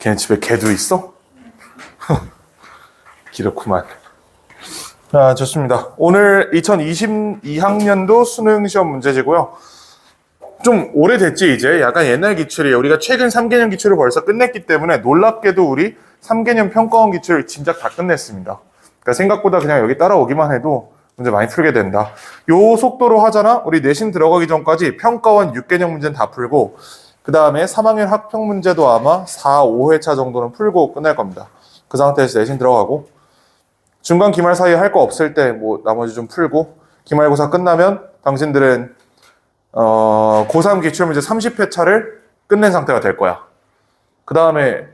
걔네 집에 개도 있어? 그렇구만. 자, 좋습니다. 오늘 2022학년도 수능 시험 문제지고요. 좀 오래됐지 이제. 약간 옛날 기출이에요. 우리가 최근 3개년 기출을 벌써 끝냈기 때문에 놀랍게도 우리 3개년 평가원 기출 진작 다 끝냈습니다. 그러니까 생각보다 그냥 여기 따라오기만 해도 문제 많이 풀게 된다. 요 속도로 하잖아? 우리 내신 들어가기 전까지 평가원 6개년 문제는 다 풀고 그 다음에 3학년 학평 문제도 아마 4, 5회차 정도는 풀고 끝날 겁니다. 그 상태에서 내신 들어가고 중간 기말 사이에 할 거 없을 때 뭐 나머지 좀 풀고 기말고사 끝나면 당신들은 고3 기출문제 30회차를 끝낸 상태가 될 거야. 그 다음에는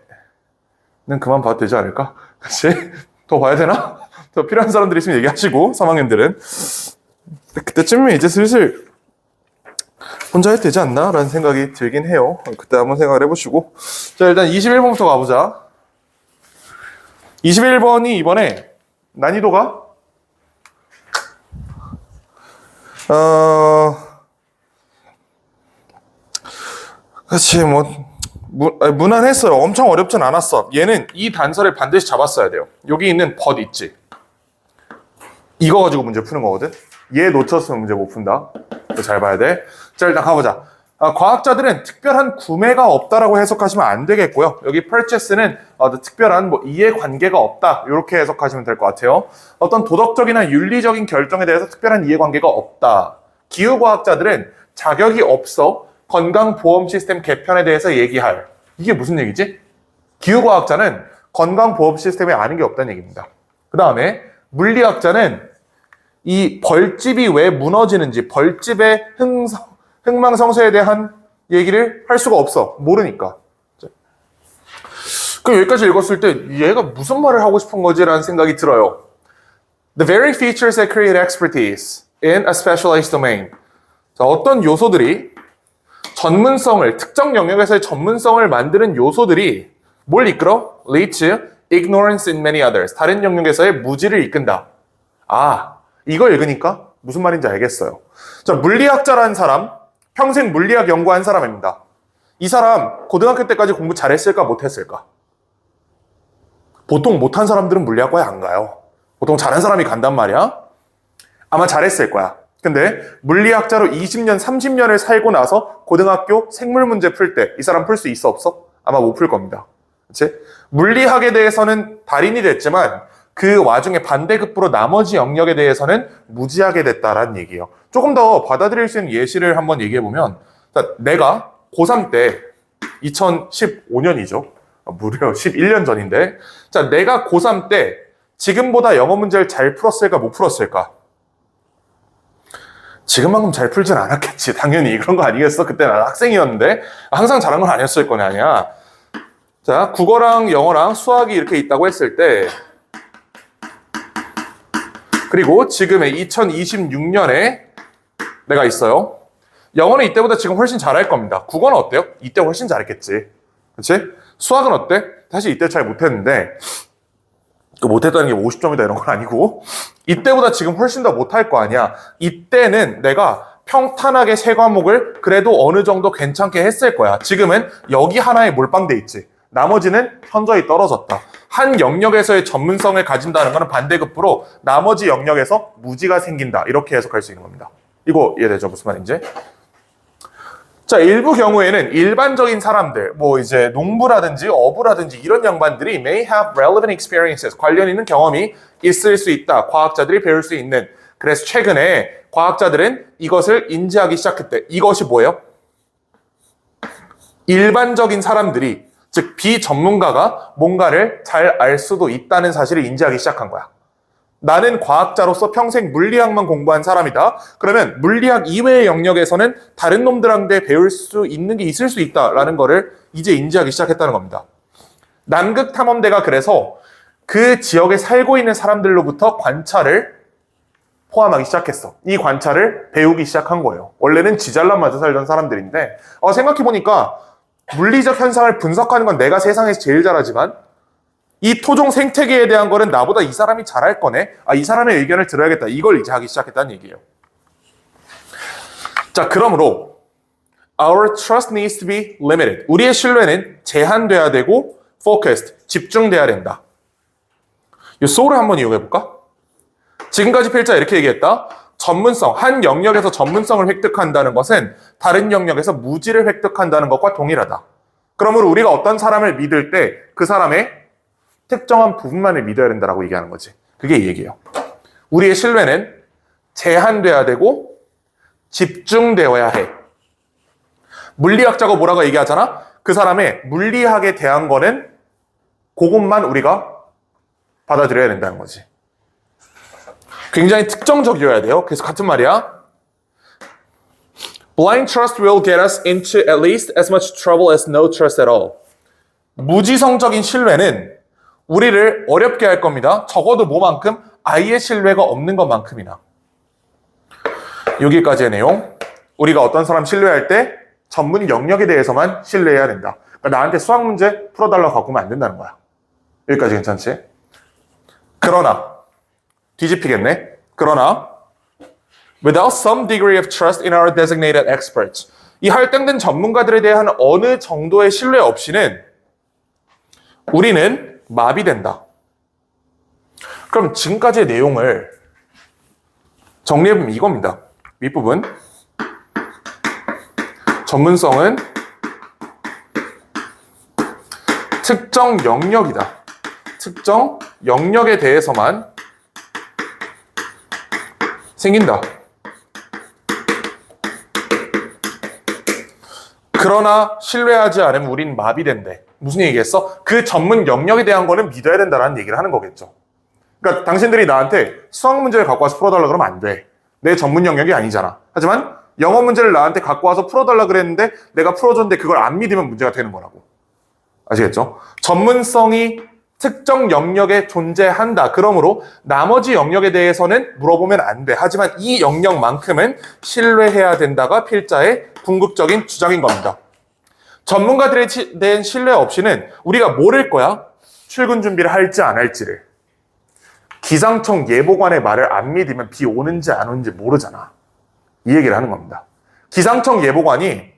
그만 봐도 되지 않을까? 그치? 더 봐야 되나? 더 필요한 사람들이 있으면 얘기하시고 3학년들은 그때쯤이면 이제 슬슬 혼자 해도 되지 않나? 라는 생각이 들긴 해요. 그때 한번 생각을 해보시고 자 일단 21번부터 가보자. 21번이 이번에 난이도가 그치 무난했어요. 엄청 어렵진 않았어. 얘는 이 단서를 반드시 잡았어야 돼요. 여기 있는 but 있지. 이거 가지고 문제 푸는 거거든. 얘 놓쳤으면 문제 못 푼다. 이거 잘 봐야 돼. 자 일단 가보자. 과학자들은 특별한 구매가 없다라고 해석하시면 안 되겠고요. 여기 purchase는 특별한 이해관계가 없다 이렇게 해석하시면 될 것 같아요. 어떤 도덕적이나 윤리적인 결정에 대해서 특별한 이해관계가 없다. 기후과학자들은 자격이 없어 건강보험 시스템 개편에 대해서 얘기할. 이게 무슨 얘기지? 기후과학자는 건강보험 시스템에 아는 게 없다는 얘기입니다. 그 다음에 물리학자는 이 벌집이 왜 무너지는지 벌집의 흥망성쇠에 대한 얘기를 할 수가 없어. 모르니까. 그럼 여기까지 읽었을 때 얘가 무슨 말을 하고 싶은 거지? 라는 생각이 들어요. The very features that create expertise in a specialized domain. 자, 어떤 요소들이 전문성을, 특정 영역에서의 전문성을 만드는 요소들이 뭘 이끌어? lead to ignorance in many others. 다른 영역에서의 무지를 이끈다. 이걸 읽으니까 무슨 말인지 알겠어요. 자, 물리학자라는 사람, 평생 물리학 연구한 사람입니다. 이 사람 고등학교 때까지 공부 잘했을까 못했을까? 보통 못한 사람들은 물리학과에 안 가요. 보통 잘한 사람이 간단 말이야. 아마 잘했을 거야. 근데 물리학자로 20년, 30년을 살고 나서 고등학교 생물 문제 풀 때 이 사람 풀 수 있어 없어? 아마 못 풀 겁니다. 그치? 물리학에 대해서는 달인이 됐지만 그 와중에 반대급부로 나머지 영역에 대해서는 무지하게 됐다라는 얘기예요. 조금 더 받아들일 수 있는 예시를 한번 얘기해보면 내가 고3 때 2015년이죠. 무려 11년 전인데 자, 내가 고3 때 지금보다 영어 문제를 잘 풀었을까 못 풀었을까? 지금만큼 잘 풀진 않았겠지. 당연히 그런 거 아니겠어? 그때 난 학생이었는데 항상 잘한 건 아니었을 거냐 아니야. 자, 국어랑 영어랑 수학이 이렇게 있다고 했을 때 그리고 지금의 2026년에 내가 있어요. 영어는 이때보다 지금 훨씬 잘할 겁니다. 국어는 어때요? 이때 훨씬 잘했겠지. 그치? 수학은 어때? 사실 이때 잘 못했는데 못했다는 게 50점이다 이런 건 아니고 이때보다 지금 훨씬 더 못할 거 아니야. 이때는 내가 평탄하게 세 과목을 그래도 어느 정도 괜찮게 했을 거야. 지금은 여기 하나에 몰빵돼 있지. 나머지는 현저히 떨어졌다. 한 영역에서의 전문성을 가진다는 것은 반대급부로 나머지 영역에서 무지가 생긴다. 이렇게 해석할 수 있는 겁니다. 이거 이해되죠? 무슨 말인지? 자, 일부 경우에는 일반적인 사람들, 이제 농부라든지 어부라든지 이런 양반들이 may have relevant experiences, 관련 있는 경험이 있을 수 있다. 과학자들이 배울 수 있는. 그래서 최근에 과학자들은 이것을 인지하기 시작했대. 이것이 뭐예요? 일반적인 사람들이, 즉 비전문가가 뭔가를 잘 알 수도 있다는 사실을 인지하기 시작한 거야. 나는 과학자로서 평생 물리학만 공부한 사람이다. 그러면 물리학 이외의 영역에서는 다른 놈들한테 배울 수 있는 게 있을 수 있다라는 거를 이제 인지하기 시작했다는 겁니다. 남극탐험대가 그래서 그 지역에 살고 있는 사람들로부터 관찰을 포함하기 시작했어. 이 관찰을 배우기 시작한 거예요. 원래는 지잘난마저 살던 사람들인데 생각해보니까 물리적 현상을 분석하는 건 내가 세상에서 제일 잘하지만 이 토종 생태계에 대한 거는 나보다 이 사람이 잘할 거네. 이 사람의 의견을 들어야겠다. 이걸 이제 하기 시작했다는 얘기예요. 자, 그러므로 Our trust needs to be limited. 우리의 신뢰는 제한돼야 되고 focused, 집중돼야 된다. 이 so를 한번 이용해볼까? 지금까지 필자 이렇게 얘기했다. 전문성, 한 영역에서 전문성을 획득한다는 것은 다른 영역에서 무지를 획득한다는 것과 동일하다. 그러므로 우리가 어떤 사람을 믿을 때 그 사람의 특정한 부분만을 믿어야 된다라고 얘기하는 거지. 그게 이 얘기예요. 우리의 신뢰는 제한돼야 되고 집중되어야 해. 물리학자가 뭐라고 얘기하잖아? 그 사람의 물리학에 대한 거는 그것만 우리가 받아들여야 된다는 거지. 굉장히 특정적이어야 돼요. 그래서 같은 말이야. Blind trust will get us into at least as much trouble as no trust at all. 무지성적인 신뢰는 우리를 어렵게 할 겁니다. 적어도 뭐만큼? 아예 신뢰가 없는 것만큼이나. 여기까지의 내용. 우리가 어떤 사람 신뢰할 때 전문 영역에 대해서만 신뢰해야 된다. 그러니까 나한테 수학 문제 풀어달라고 갖고 오면 안 된다는 거야. 여기까지 괜찮지? 그러나 뒤집히겠네. 그러나 without some degree of trust in our designated experts, 이 할당된 전문가들에 대한 어느 정도의 신뢰 없이는 우리는 마비된다. 그럼 지금까지의 내용을 정리해보면 이겁니다. 윗부분. 전문성은 특정 영역이다. 특정 영역에 대해서만 생긴다. 그러나 신뢰하지 않으면 우린 마비된대. 무슨 얘기겠어? 그 전문 영역에 대한 거는 믿어야 된다는 얘기를 하는 거겠죠. 그러니까 당신들이 나한테 수학 문제를 갖고 와서 풀어달라 그러면 안 돼. 내 전문 영역이 아니잖아. 하지만 영어 문제를 나한테 갖고 와서 풀어달라 그랬는데 내가 풀어줬는데 그걸 안 믿으면 문제가 되는 거라고. 아시겠죠? 전문성이 특정 영역에 존재한다. 그러므로 나머지 영역에 대해서는 물어보면 안 돼. 하지만 이 영역만큼은 신뢰해야 된다가 필자의 궁극적인 주장인 겁니다. 전문가들에 대한 신뢰 없이는 우리가 모를 거야. 출근 준비를 할지 안 할지를. 기상청 예보관의 말을 안 믿으면 비 오는지 안 오는지 모르잖아. 이 얘기를 하는 겁니다. 기상청 예보관이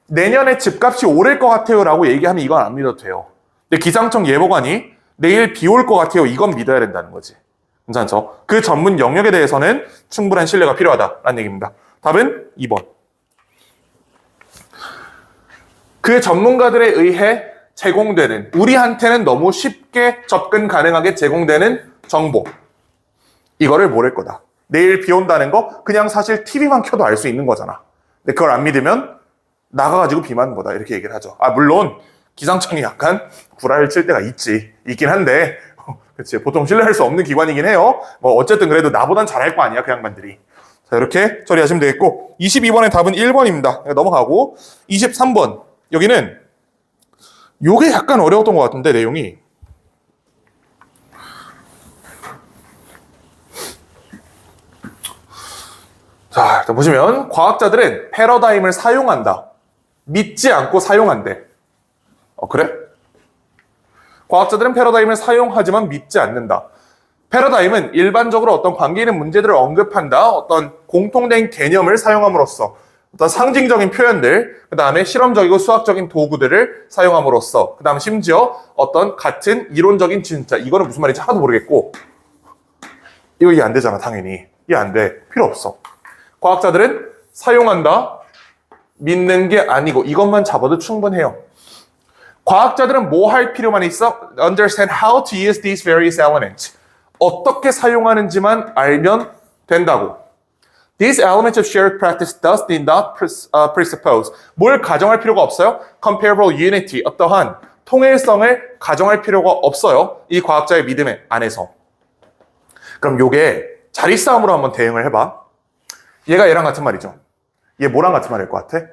내년에 집값이 오를 것 같아요 라고 얘기하면 이건 안 믿어도 돼요. 근데 기상청 예보관이 내일 비 올 것 같아요. 이건 믿어야 된다는 거지. 괜찮죠? 그 전문 영역에 대해서는 충분한 신뢰가 필요하다라는 얘기입니다. 답은 2번. 그 전문가들에 의해 제공되는, 우리한테는 너무 쉽게 접근 가능하게 제공되는 정보. 이거를 모를 거다. 내일 비 온다는 거 그냥 사실 TV만 켜도 알 수 있는 거잖아. 근데 그걸 안 믿으면 나가가지고 비 맞는 거다. 이렇게 얘기를 하죠. 물론 기상청이 약간 구라를 칠 때가 있긴 한데 그치, 보통 신뢰할 수 없는 기관이긴 해요. 뭐 어쨌든 그래도 나보단 잘할 거 아니야, 그 양반들이. 자, 이렇게 처리하시면 되겠고 22번의 답은 1번입니다. 넘어가고 23번. 여기는 요게 약간 어려웠던 것 같은데 내용이. 자, 일단 보시면 과학자들은 패러다임을 사용한다. 믿지 않고 사용한대. 그래? 과학자들은 패러다임을 사용하지만 믿지 않는다. 패러다임은 일반적으로 어떤 관계 있는 문제들을 언급한다. 어떤 공통된 개념을 사용함으로써 어떤 상징적인 표현들, 그 다음에 실험적이고 수학적인 도구들을 사용함으로써, 그 다음 심지어 어떤 같은 이론적인 진짜, 이거는 무슨 말인지 하나도 모르겠고, 이거 이해 안 되잖아, 당연히. 이해 안 돼. 필요 없어. 과학자들은 사용한다, 믿는 게 아니고 이것만 잡아도 충분해요. 과학자들은 뭐 할 필요만 있어? Understand how to use these various elements. 어떻게 사용하는지만 알면 된다고. These elements of shared practice thus did not presuppose. 뭘 가정할 필요가 없어요? Comparable unity, 어떠한 통일성을 가정할 필요가 없어요. 이 과학자의 믿음 안에서. 그럼 요게 자리싸움으로 한번 대응을 해봐. 얘가 얘랑 같은 말이죠. 얘 뭐랑 같은 말일 것 같아?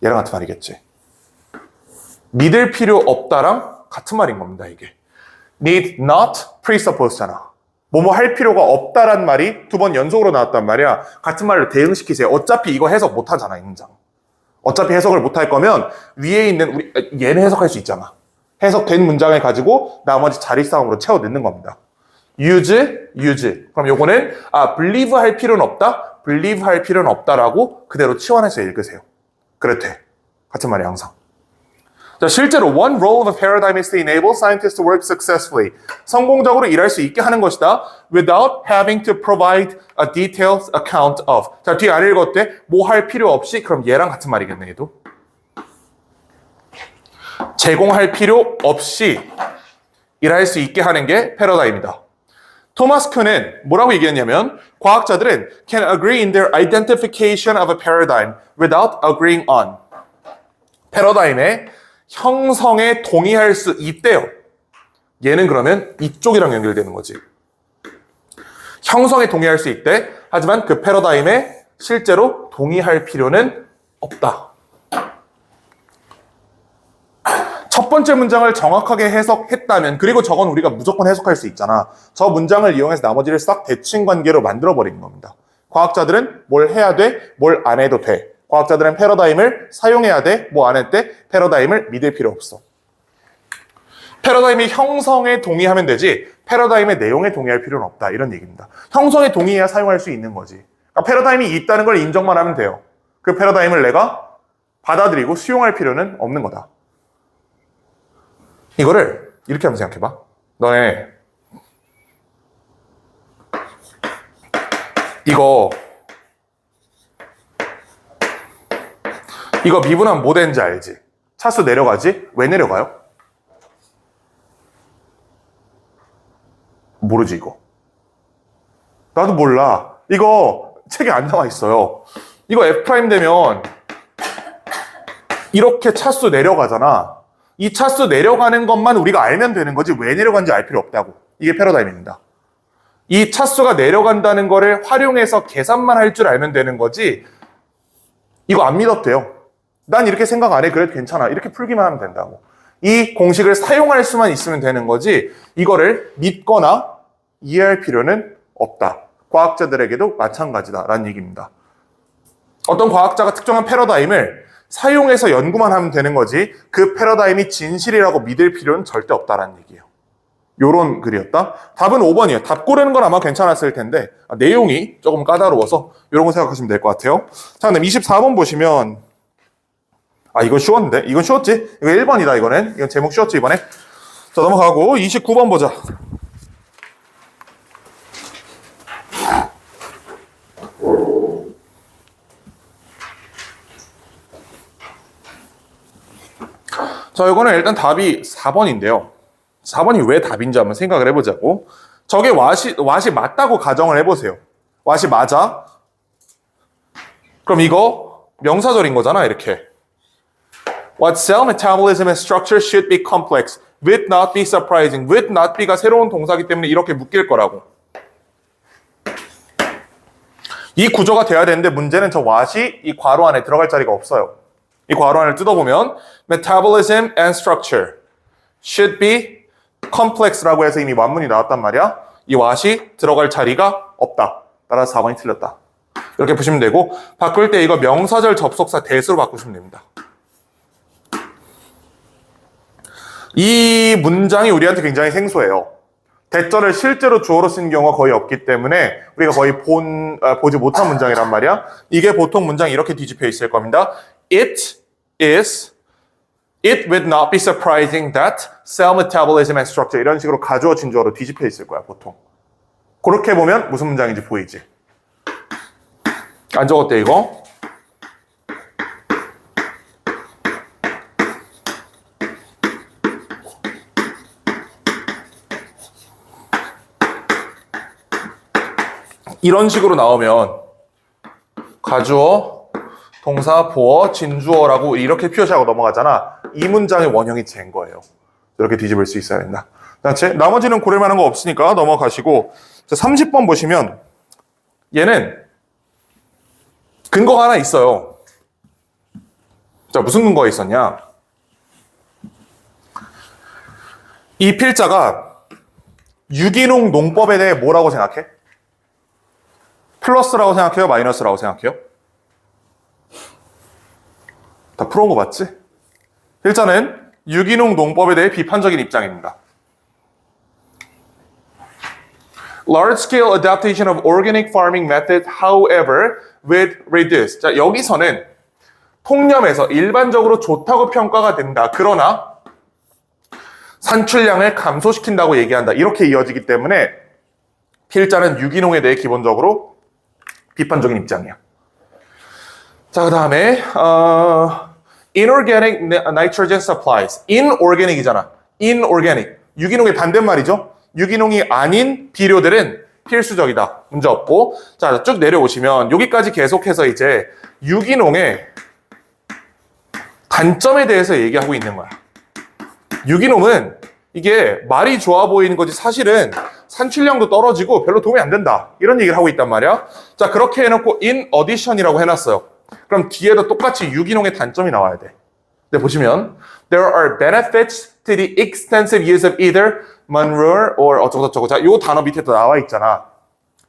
얘랑 같은 말이겠지. 믿을 필요 없다랑 같은 말인 겁니다, 이게. Need not presuppose잖아. 뭐뭐 할 필요가 없다란 말이 2번 연속으로 나왔단 말이야. 같은 말로 대응시키세요. 어차피 이거 해석 못 하잖아, 이 문장. 어차피 해석을 못 할 거면 위에 있는 얘는 해석할 수 있잖아. 해석된 문장을 가지고 나머지 자리싸움으로 채워 넣는 겁니다. use. 그럼 요거는 believe 할 필요는 없다. believe 할 필요는 없다라고 그대로 치환해서 읽으세요. 그래도 돼. 같은 말이야, 항상. 자, 실제로 one role of a paradigm is to enable scientists to work successfully. 성공적으로 일할 수 있게 하는 것이다. Without having to provide a detailed account of. 자, 뒤에 안 읽었대. 뭐 할 필요 없이. 그럼 얘랑 같은 말이겠네, 얘도. 제공할 필요 없이 일할 수 있게 하는 게 패러다임이다. 토마스 큐는 뭐라고 얘기했냐면 과학자들은 can agree in their identification of a paradigm without agreeing on. 패러다임의 형성에 동의할 수 있대요. 얘는 그러면 이쪽이랑 연결되는 거지. 형성에 동의할 수 있대. 하지만 그 패러다임에 실제로 동의할 필요는 없다. 첫 번째 문장을 정확하게 해석했다면, 그리고 저건 우리가 무조건 해석할 수 있잖아. 저 문장을 이용해서 나머지를 싹 대칭 관계로 만들어버리는 겁니다. 과학자들은 뭘 해야 돼? 뭘 안 해도 돼. 과학자들은 패러다임을 사용해야 돼. 뭐 안 했대? 패러다임을 믿을 필요 없어. 패러다임이 형성에 동의하면 되지 패러다임의 내용에 동의할 필요는 없다. 이런 얘기입니다. 형성에 동의해야 사용할 수 있는 거지. 그러니까 패러다임이 있다는 걸 인정만 하면 돼요. 그 패러다임을 내가 받아들이고 수용할 필요는 없는 거다. 이거를 이렇게 한번 생각해봐. 너네 이거 미분하면 뭐 되는지 알지? 차수 내려가지? 왜 내려가요? 모르지 이거. 나도 몰라. 이거 책에 안 나와 있어요. 이거 F' 되면 이렇게 차수 내려가잖아. 이 차수 내려가는 것만 우리가 알면 되는 거지 왜 내려간지 알 필요 없다고. 이게 패러다임입니다. 이 차수가 내려간다는 거를 활용해서 계산만 할 줄 알면 되는 거지 이거 안 믿어도 돼요. 난 이렇게 생각 안 해. 그래도 괜찮아. 이렇게 풀기만 하면 된다고. 이 공식을 사용할 수만 있으면 되는 거지 이거를 믿거나 이해할 필요는 없다. 과학자들에게도 마찬가지다라는 얘기입니다. 어떤 과학자가 특정한 패러다임을 사용해서 연구만 하면 되는 거지 그 패러다임이 진실이라고 믿을 필요는 절대 없다라는 얘기예요. 요런 글이었다. 답은 5번이에요. 답 고르는 건 아마 괜찮았을 텐데 내용이 조금 까다로워서 요런 거 생각하시면 될 것 같아요. 자, 그다음 24번 보시면 이건 쉬웠는데? 이건 쉬웠지? 이거 1번이다 이거는. 이건 제목 쉬웠지 이번에? 자, 넘어가고 29번 보자. 자, 이거는 일단 답이 4번인데요. 4번이 왜 답인지 한번 생각을 해보자고. 저게 왓이 맞다고 가정을 해보세요. 왓이 맞아? 그럼 이거 명사절인 거잖아, 이렇게. What cell metabolism and structure should be complex, would not be surprising. would not be가 새로운 동사기 때문에 이렇게 묶일 거라고. 이 구조가 돼야 되는데 문제는 저 what이 이 괄호 안에 들어갈 자리가 없어요. 이 괄호 안을 뜯어보면 metabolism and structure should be complex라고 해서 이미 완문이 나왔단 말이야. 이 what이 들어갈 자리가 없다. 따라서 4번이 틀렸다. 이렇게 보시면 되고 바꿀 때 이거 명사절 접속사 대수로 바꾸시면 됩니다. 이 문장이 우리한테 굉장히 생소해요. 대절을 실제로 주어로 쓴 경우가 거의 없기 때문에 우리가 거의 보지 못한 문장이란 말이야. 이게 보통 문장이 이렇게 뒤집혀 있을 겁니다. It would not be surprising that cell metabolism and structure 이런 식으로 가주어 진주어로 뒤집혀 있을 거야, 보통. 그렇게 보면 무슨 문장인지 보이지? 안 적었대, 이거? 이런 식으로 나오면 가주어, 동사, 보어, 진주어라고 이렇게 표시하고 넘어가잖아. 이 문장의 원형이 쟤인 거예요. 이렇게 뒤집을 수 있어야 된다. 나머지는 고를 만한 거 없으니까 넘어가시고 30번 보시면 얘는 근거가 하나 있어요. 자, 무슨 근거가 있었냐? 이 필자가 유기농 농법에 대해 뭐라고 생각해? 플러스라고 생각해요? 마이너스라고 생각해요? 다 풀어온 거 맞지? 일단은 유기농 농법에 대해 비판적인 입장입니다. Large-scale adaptation of organic farming methods, however, with reduced. 자, 여기서는 통념에서 일반적으로 좋다고 평가가 된다. 그러나 산출량을 감소시킨다고 얘기한다. 이렇게 이어지기 때문에 필자는 유기농에 대해 기본적으로 비판적인 입장이야. 자, 그 다음에 inorganic nitrogen supplies. inorganic이잖아. inorganic. 유기농의 반대말이죠. 유기농이 아닌 비료들은 필수적이다. 문제 없고. 자, 쭉 내려오시면 여기까지 계속해서 이제 유기농의 단점에 대해서 얘기하고 있는 거야. 유기농은 이게 말이 좋아 보이는 거지 사실은 산출량도 떨어지고 별로 도움이 안 된다. 이런 얘기를 하고 있단 말이야. 자, 그렇게 해놓고 in addition이라고 해놨어요. 그럼 뒤에도 똑같이 유기농의 단점이 나와야 돼. 근데 보시면 there are benefits to the extensive use of either manure or 어쩌고저쩌고. 자, 요 단어 밑에 또 나와 있잖아.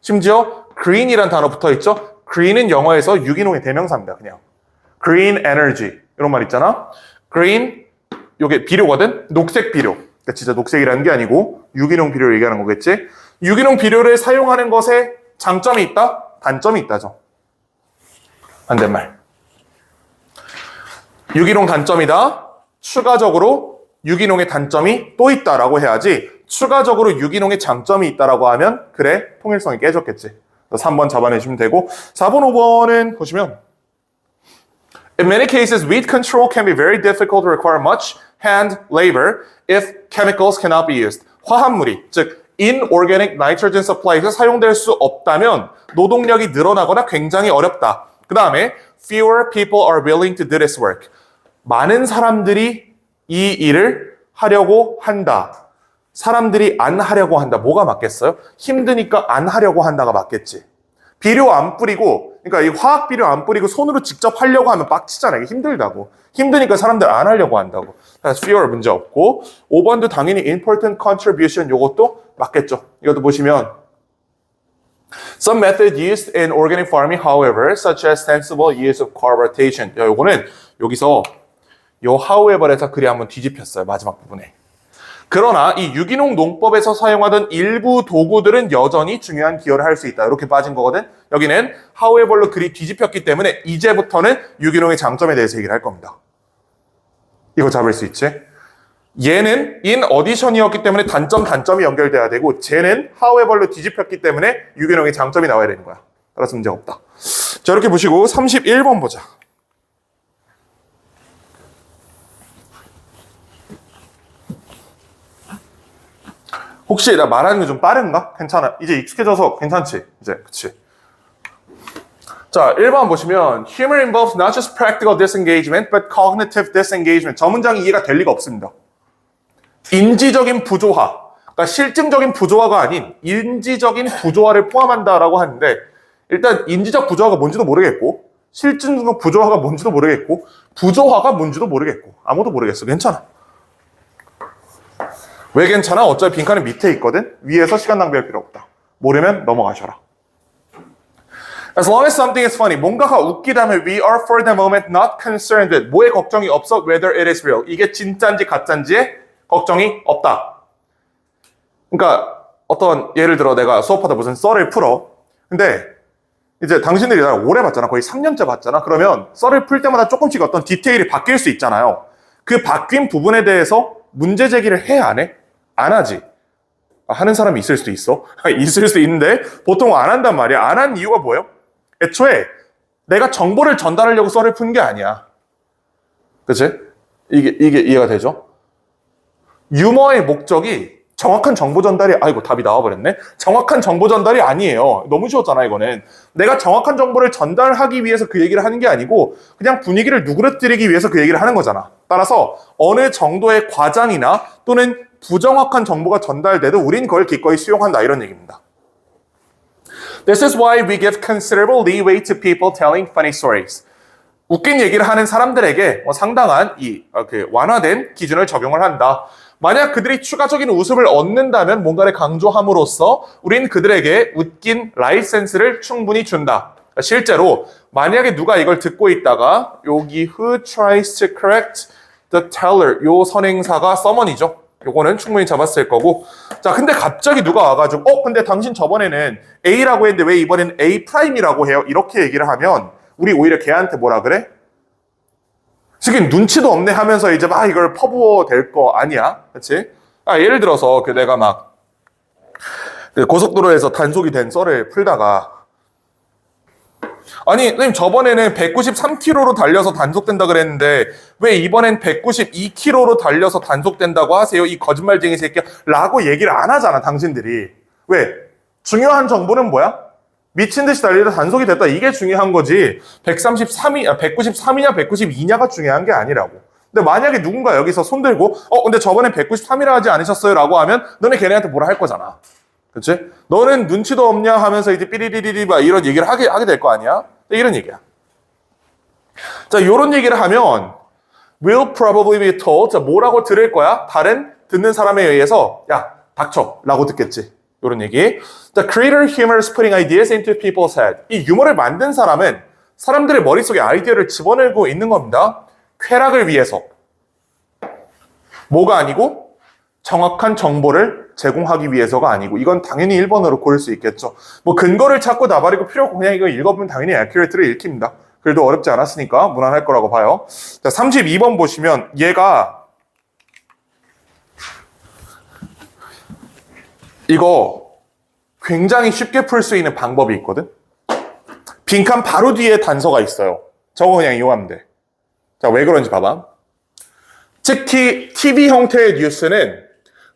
심지어 green이란 단어 붙어 있죠. green은 영어에서 유기농의 대명사입니다. 그냥 green energy 이런 말 있잖아. green 요게 비료거든. 녹색 비료. 그러니까 진짜 녹색이라는 게 아니고 유기농 비료를 얘기하는 거겠지. 유기농 비료를 사용하는 것에 장점이 있다? 단점이 있다죠. 반대말. 유기농 단점이다. 추가적으로 유기농의 단점이 또 있다라고 해야지 추가적으로 유기농의 장점이 있다라고 하면 그래, 통일성이 깨졌겠지. 3번 잡아내시면 되고 4번, 5번은 보시면 In many cases, weed control can be very difficult to require much hand labor if chemicals cannot be used. 화합물이, 즉 inorganic nitrogen supply에서 사용될 수 없다면 노동력이 늘어나거나 굉장히 어렵다. 그 다음에 fewer people are willing to do this work. 많은 사람들이 이 일을 하려고 한다. 사람들이 안 하려고 한다. 뭐가 맞겠어요? 힘드니까 안 하려고 한다가 맞겠지. 비료 안 뿌리고, 그러니까 이 화학 비료 안 뿌리고 손으로 직접 하려고 하면 빡치잖아요. 이게 힘들다고. 힘드니까 사람들 안 하려고 한다고. 그래서 fewer 문제 없고 5번도 당연히 important contribution 요것도 맞겠죠. 이것도 보시면 Some method used in organic farming, however, such as sensible use of crop rotation. 요거는 여기서 요 however에서 글이 한번 뒤집혔어요. 마지막 부분에. 그러나 이 유기농 농법에서 사용하던 일부 도구들은 여전히 중요한 기여를 할 수 있다. 이렇게 빠진 거거든. 여기는 however로 글이 뒤집혔기 때문에 이제부터는 유기농의 장점에 대해서 얘기를 할 겁니다. 이거 잡을 수 있지? 얘는 in addition이었기 때문에 단점이 연결돼야 되고 쟤는 however로 뒤집혔기 때문에 유기농의 장점이 나와야 되는 거야. 따라서 문제가 없다. 자, 이렇게 보시고 31번 보자. 혹시 나 말하는 게 좀 빠른가? 괜찮아. 이제 익숙해져서 괜찮지? 이제 그치? 자, 1번 보시면 Humor involves not just practical disengagement but cognitive disengagement. 저 문장이 이해가 될 리가 없습니다. 인지적인 부조화, 그러니까 실증적인 부조화가 아닌 인지적인 부조화를 포함한다라고 하는데 일단 인지적 부조화가 뭔지도 모르겠고 실증적 부조화가 뭔지도 모르겠고 부조화가 뭔지도 모르겠고 아무도 모르겠어. 괜찮아. 왜 괜찮아? 어차피 빈칸은 밑에 있거든? 위에서 시간 낭비할 필요 없다. 모르면 넘어가셔라. As long as something is funny, 뭔가가 웃기다면 we are for the moment not concerned with. 뭐에 걱정이 없어? Whether it is real. 이게 진짜인지 가짜인지에 걱정이 없다. 그러니까 어떤 예를 들어 내가 수업하다 무슨 썰을 풀어. 근데 이제 당신들이 나를 오래 봤잖아. 거의 3년째 봤잖아. 그러면 썰을 풀 때마다 조금씩 어떤 디테일이 바뀔 수 있잖아요. 그 바뀐 부분에 대해서 문제 제기를 해? 안 해? 안 하지. 하는 사람이 있을 수도 있어. 있을 수 있는데 보통 안 한단 말이야. 안 한 이유가 뭐예요? 애초에 내가 정보를 전달하려고 썰을 푼 게 아니야. 그치? 이게 이해가 되죠? 유머의 목적이 정확한 정보 전달이, 아이고 답이 나와버렸네. 정확한 정보 전달이 아니에요. 너무 쉬웠잖아 이거는. 내가 정확한 정보를 전달하기 위해서 그 얘기를 하는 게 아니고 그냥 분위기를 누그러뜨리기 위해서 그 얘기를 하는 거잖아. 따라서 어느 정도의 과장이나 또는 부정확한 정보가 전달돼도 우린 그걸 기꺼이 수용한다 이런 얘기입니다. This is why we give considerable leeway to people telling funny stories. 웃긴 얘기를 하는 사람들에게 상당한 완화된 기준을 적용을 한다. 만약 그들이 추가적인 웃음을 얻는다면 뭔가를 강조함으로써 우린 그들에게 웃긴 라이센스를 충분히 준다. 실제로 만약에 누가 이걸 듣고 있다가 여기 who tries to correct the teller 요 선행사가 someone이죠. 요거는 충분히 잡았을 거고. 자, 근데 갑자기 누가 와가지고 근데 당신 저번에는 A라고 했는데 왜 이번엔 A 프라임이라고 해요? 이렇게 얘기를 하면 우리 오히려 걔한테 뭐라 그래? 지금 눈치도 없네 하면서 이제 막 이걸 퍼부어 댈 거 아니야. 그치? 예를 들어서 내가 막 고속도로에서 단속이 된 썰을 풀다가 아니, 선생님 저번에는 193km로 달려서 단속된다 그랬는데 왜 이번엔 192km로 달려서 단속된다고 하세요? 이 거짓말쟁이 새끼야. 라고 얘기를 안 하잖아, 당신들이. 왜? 중요한 정보는 뭐야? 미친 듯이 달리다 단속이 됐다. 이게 중요한 거지. 193이냐 192냐가 중요한 게 아니라고. 근데 만약에 누군가 여기서 손들고 근데 저번엔 193이라 하지 않으셨어요? 라고 하면 너네 걔네한테 뭐라 할 거잖아. 그치? 너는 눈치도 없냐 하면서 이제 삐리리리리 막 이런 얘기를 하게 될 거 아니야? 이런 얘기야. 자, 요런 얘기를 하면 will probably be told. 자, 뭐라고 들을 거야? 다른 듣는 사람에 의해서 야, 닥쳐 라고 듣겠지. 요런 얘기. The creator humor is putting ideas into people's head. 이 유머를 만든 사람은 사람들의 머릿속에 아이디어를 집어넣고 있는 겁니다. 쾌락을 위해서. 뭐가 아니고 정확한 정보를 제공하기 위해서가 아니고 이건 당연히 1번으로 고를 수 있겠죠. 뭐 근거를 찾고 나발이고 필요 없고 그냥 이거 읽어보면 당연히 accurate를 읽힙니다. 그래도 어렵지 않았으니까 무난할 거라고 봐요. 자, 32번 보시면 얘가 이거 굉장히 쉽게 풀 수 있는 방법이 있거든. 빈칸 바로 뒤에 단서가 있어요. 저거 그냥 이용하면 돼. 자, 왜 그런지 봐봐. 특히 TV 형태의 뉴스는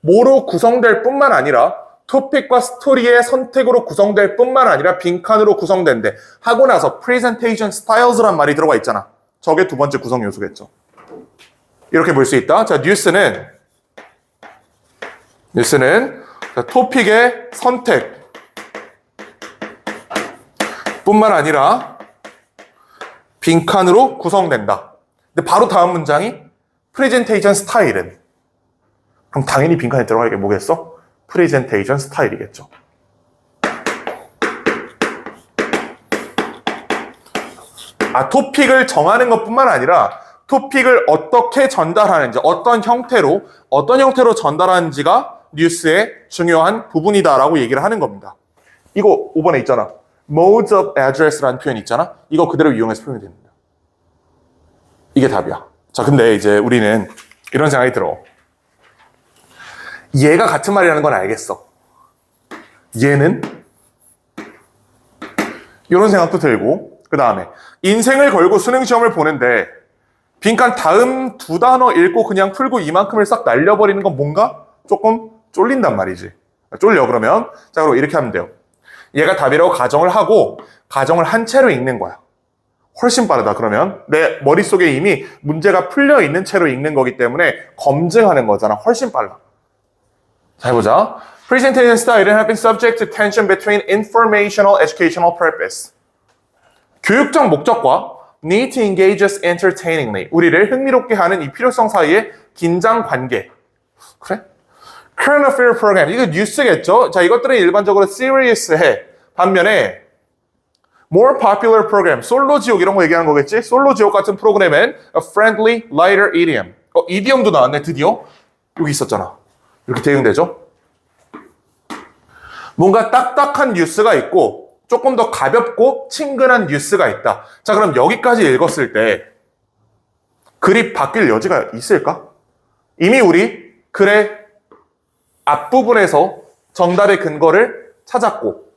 뭐로 구성될 뿐만 아니라 토픽과 스토리의 선택으로 구성될 뿐만 아니라 빈칸으로 구성된대. 하고 나서 presentation styles란 말이 들어가 있잖아. 저게 두 번째 구성 요소겠죠. 이렇게 볼 수 있다. 자, 뉴스는 자, 토픽의 선택 뿐만 아니라 빈칸으로 구성된다. 근데 바로 다음 문장이 presentation style은 그럼 당연히 빈칸에 들어가게 뭐겠어? 프레젠테이션 스타일이겠죠. 토픽을 정하는 것뿐만 아니라 토픽을 어떻게 전달하는지, 어떤 형태로 전달하는지가 뉴스의 중요한 부분이다라고 얘기를 하는 겁니다. 이거 5번에 있잖아. modes of address라는 표현이 있잖아. 이거 그대로 이용해서 표현이 됩니다. 이게 답이야. 자, 근데 이제 우리는 이런 생각이 들어. 얘가 같은 말이라는 건 알겠어. 얘는 이런 생각도 들고 그 다음에 인생을 걸고 수능 시험을 보는데 빈칸 다음 두 단어 읽고 그냥 풀고 이만큼을 싹 날려버리는 건 뭔가 조금 쫄린단 말이지. 쫄려 그러면 자 그럼 이렇게 하면 돼요. 얘가 답이라고 가정을 하고 가정을 한 채로 읽는 거야. 훨씬 빠르다. 그러면 내 머릿속에 이미 문제가 풀려 있는 채로 읽는 거기 때문에 검증하는 거잖아. 훨씬 빨라. 자, 해보자. Presentation style have been subject to tension between informational, educational purpose. 교육적 목적과 need to engage us entertainingly. 우리를 흥미롭게 하는 이 필요성 사이의 긴장 관계. 그래? Current affair program. 이거 뉴스겠죠? 자, 이것들은 일반적으로 serious해. 반면에 more popular program. 솔로 지옥 이런 거 얘기하는 거겠지? 솔로 지옥 같은 프로그램은 a friendly, lighter idiom. 이디엄도 나왔네, 드디어. 여기 있었잖아. 이렇게 대응되죠? 뭔가 딱딱한 뉴스가 있고 조금 더 가볍고 친근한 뉴스가 있다. 자, 그럼 여기까지 읽었을 때 글이 바뀔 여지가 있을까? 이미 우리 글의 앞부분에서 정답의 근거를 찾았고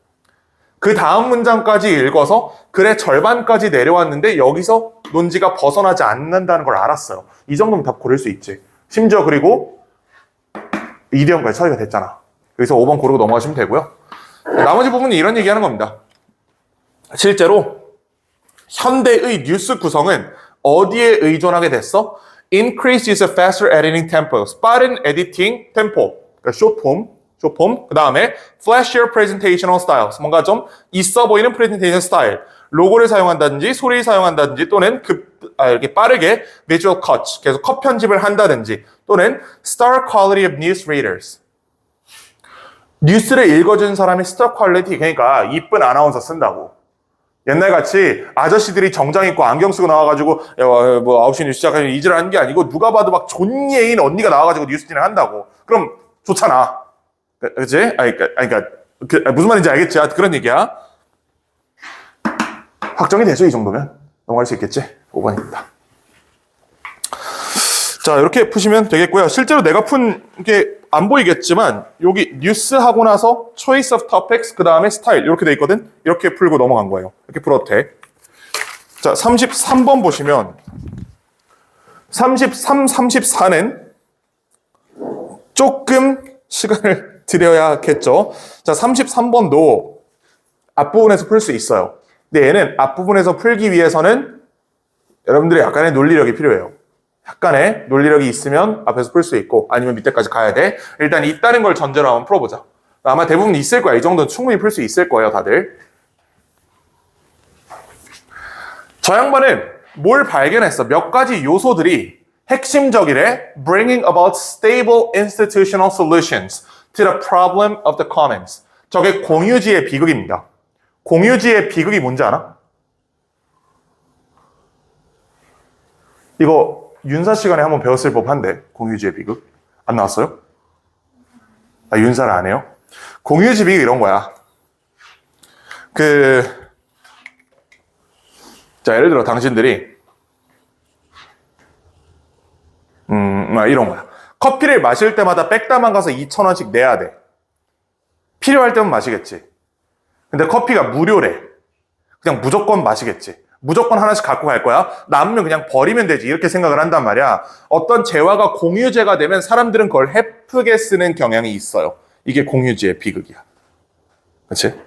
그 다음 문장까지 읽어서 글의 절반까지 내려왔는데 여기서 논지가 벗어나지 않는다는 걸 알았어요. 이 정도면 답 고를 수 있지. 심지어 그리고 이디엄까지 처리가 됐잖아. 여기서 5번 고르고 넘어가시면 되고요. 나머지 부분은 이런 얘기하는 겁니다. 실제로 현대의 뉴스 구성은 어디에 의존하게 됐어? Increase use of faster editing tempos. 빠른 에디팅 템포. 그러니까 숏폼. 그 다음에 flashier presentational styles. 뭔가 좀 있어 보이는 presentation style. 로고를 사용한다든지 소리를 사용한다든지 또는 이렇게 빠르게 visual cuts. 계속 컷 편집을 한다든지 또는 star quality of news readers. 뉴스를 읽어준 사람의 스타 퀄리티, 그러니까 이쁜 아나운서 쓴다고. 옛날같이 아저씨들이 정장 입고 안경 쓰고 나와가지고 뭐 9시 뉴스 시작하면 이질 하는 게 아니고 누가 봐도 막 존예인 언니가 나와가지고 뉴스 진행 한다고. 그럼 좋잖아. 그치? 그러니까 무슨 말인지 알겠지? 그런 얘기야. 확정이 되죠, 이 정도면? 넘어갈 수 있겠지? 5번입니다. 자, 이렇게 푸시면 되겠고요. 실제로 내가 푼 게 안 보이겠지만 여기 뉴스 하고 나서 choice of topics 그 다음에 스타일 이렇게 돼 있거든. 이렇게 풀고 넘어간 거예요. 이렇게 풀어도 돼. 자, 33번 보시면 33, 34는 조금 시간을 들여야겠죠. 자, 33번도 앞부분에서 풀 수 있어요. 근데 얘는 앞부분에서 풀기 위해서는 여러분들의 약간의 논리력이 필요해요. 약간의 논리력이 있으면 앞에서 풀 수 있고 아니면 밑에까지 가야 돼. 일단 있다는 걸 전제로 한번 풀어보자. 아마 대부분 있을 거야. 이 정도는 충분히 풀 수 있을 거예요, 다들. 저 양반은 뭘 발견했어? 몇 가지 요소들이 핵심적이래. Bringing about stable institutional solutions to the problem of the commons. 저게 공유지의 비극입니다. 공유지의 비극이 뭔지 알아? 이거 윤사 시간에 한번 배웠을 법한데 공유지의 비극 안 나왔어요? 나 윤사를 안 해요? 공유지 비극 이런 거야. 자, 예를 들어 당신들이 이런 거야. 커피를 마실 때마다 백다만 가서 2,000원씩 내야 돼. 필요할 때만 마시겠지. 근데 커피가 무료래. 그냥 무조건 마시겠지. 무조건 하나씩 갖고 갈 거야. 남으면 그냥 버리면 되지. 이렇게 생각을 한단 말이야. 어떤 재화가 공유재가 되면 사람들은 그걸 헤프게 쓰는 경향이 있어요. 이게 공유지의 비극이야. 그렇지?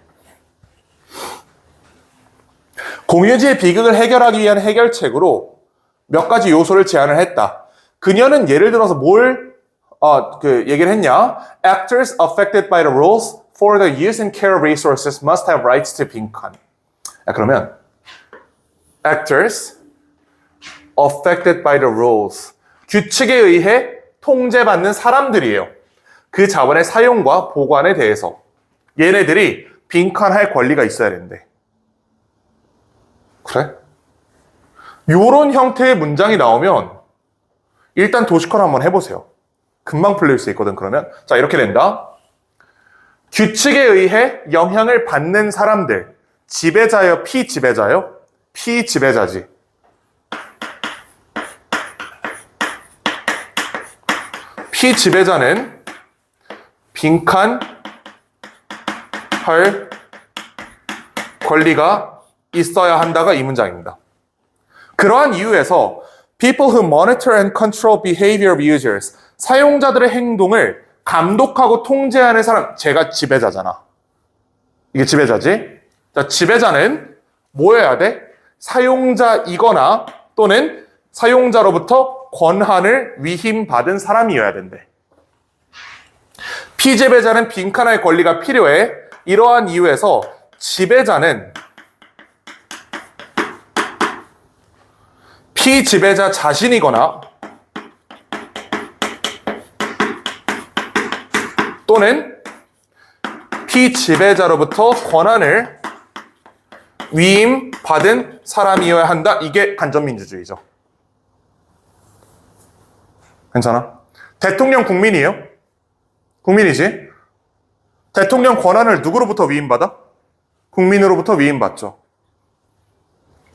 공유지의 비극을 해결하기 위한 해결책으로 몇 가지 요소를 제안을 했다. 그녀는 예를 들어서 얘기를 했냐? Actors affected by the rules for the use and care of resources must have rights to 빈칸. 그러면 Actors affected by the rules. 규칙에 의해 통제받는 사람들이에요. 그 자원의 사용과 보관에 대해서 얘네들이 빈칸할 권리가 있어야 되는데. 그래? 요런 형태의 문장이 나오면 일단 도시컬 한번 해보세요. 금방 풀릴 수 있거든, 그러면. 자, 이렇게 된다. 규칙에 의해 영향을 받는 사람들. 지배자요, 피지배자요? 피지배자지. 피지배자는 빈칸할 권리가 있어야 한다가 이 문장입니다. 그러한 이유에서 people who monitor and control behavior of users, 사용자들의 행동을 감독하고 통제하는 사람, 제가 지배자잖아. 이게 지배자지? 자, 지배자는 뭐 해야 돼? 사용자이거나 또는 사용자로부터 권한을 위임받은 사람이어야 된대. 피지배자는 빈칸할 권리가 필요해. 이러한 이유에서 지배자는 피지배자 자신이거나 또는 피지배자로부터 권한을 위임받은 사람이어야 한다. 이게 간접민주주의죠. 괜찮아? 대통령 국민이에요? 국민이지? 대통령 권한을 누구로부터 위임받아? 국민으로부터 위임받죠.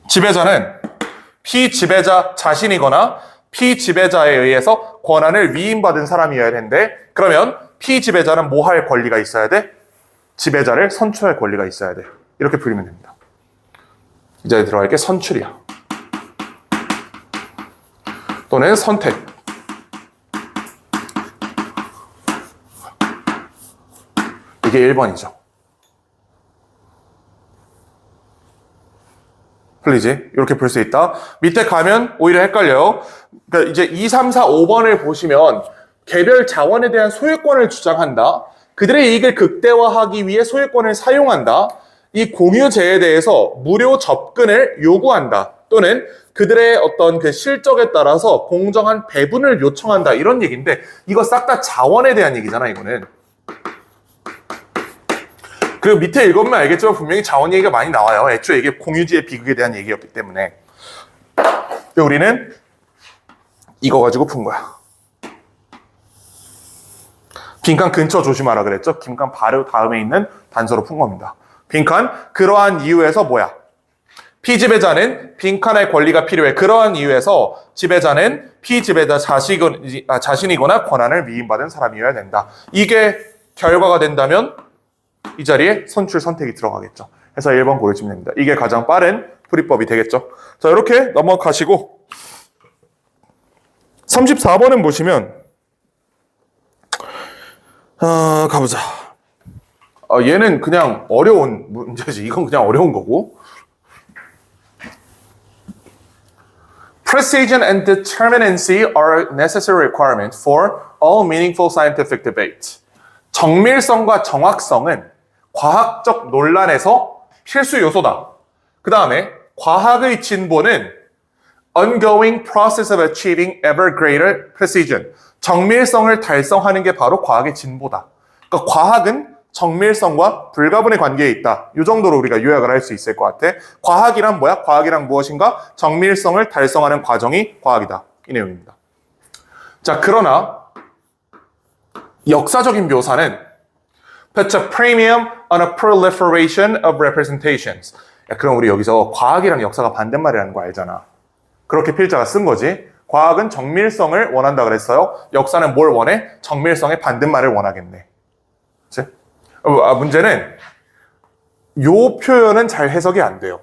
지배자는 피지배자 자신이거나 피지배자에 의해서 권한을 위임받은 사람이어야 되는데, 그러면 피지배자는 뭐 할 권리가 있어야 돼? 지배자를 선출할 권리가 있어야 돼. 이렇게 풀리면 됩니다. 이제 들어갈 게 선출이야. 또는 선택. 이게 1번이죠. 풀리지? 이렇게 풀 수 있다. 밑에 가면 오히려 헷갈려요. 그러니까 이제 2, 3, 4, 5번을 보시면 개별 자원에 대한 소유권을 주장한다. 그들의 이익을 극대화하기 위해 소유권을 사용한다. 이 공유재에 대해서 무료 접근을 요구한다. 또는 그들의 어떤 그 실적에 따라서 공정한 배분을 요청한다. 이런 얘기인데 이거 싹 다 자원에 대한 얘기잖아, 이거는. 그리고 밑에 읽으면 알겠지만 분명히 자원 얘기가 많이 나와요. 애초에 이게 공유지의 비극에 대한 얘기였기 때문에. 근데 우리는 이거 가지고 푼 거야. 빈칸 근처 조심하라 그랬죠? 빈칸 바로 다음에 있는 단서로 푼 겁니다. 빈칸, 그러한 이유에서 뭐야? 피지배자는 빈칸의 권리가 필요해. 그러한 이유에서 지배자는 피지배자 자신이거나 권한을 위임받은 사람이어야 된다. 이게 결과가 된다면 이 자리에 선출 선택이 들어가겠죠. 그래서 1번 고르시면 됩니다. 이게 가장 빠른 풀이법이 되겠죠. 자, 이렇게 넘어가시고 34번은 보시면 가보자. 얘는 그냥 어려운 문제지. 이건 그냥 어려운 거고. Precision and determinacy are necessary requirements for all meaningful scientific debate. 정밀성과 정확성은 과학적 논란에서 필수 요소다. 그 다음에 과학의 진보는 ongoing process of achieving ever greater precision. 정밀성을 달성하는 게 바로 과학의 진보다. 그러니까 과학은 정밀성과 불가분의 관계에 있다. 이 정도로 우리가 요약을 할 수 있을 것 같아. 과학이란 뭐야? 과학이란 무엇인가? 정밀성을 달성하는 과정이 과학이다. 이 내용입니다. 자, 그러나 역사적인 묘사는 puts a premium on a proliferation of representations. 야, 그럼 우리 여기서 과학이랑 역사가 반대말이라는 거 알잖아. 그렇게 필자가 쓴 거지. 과학은 정밀성을 원한다 그랬어요. 역사는 뭘 원해? 정밀성의 반대말을 원하겠네. 그치? 문제는 요 표현은 잘 해석이 안 돼요.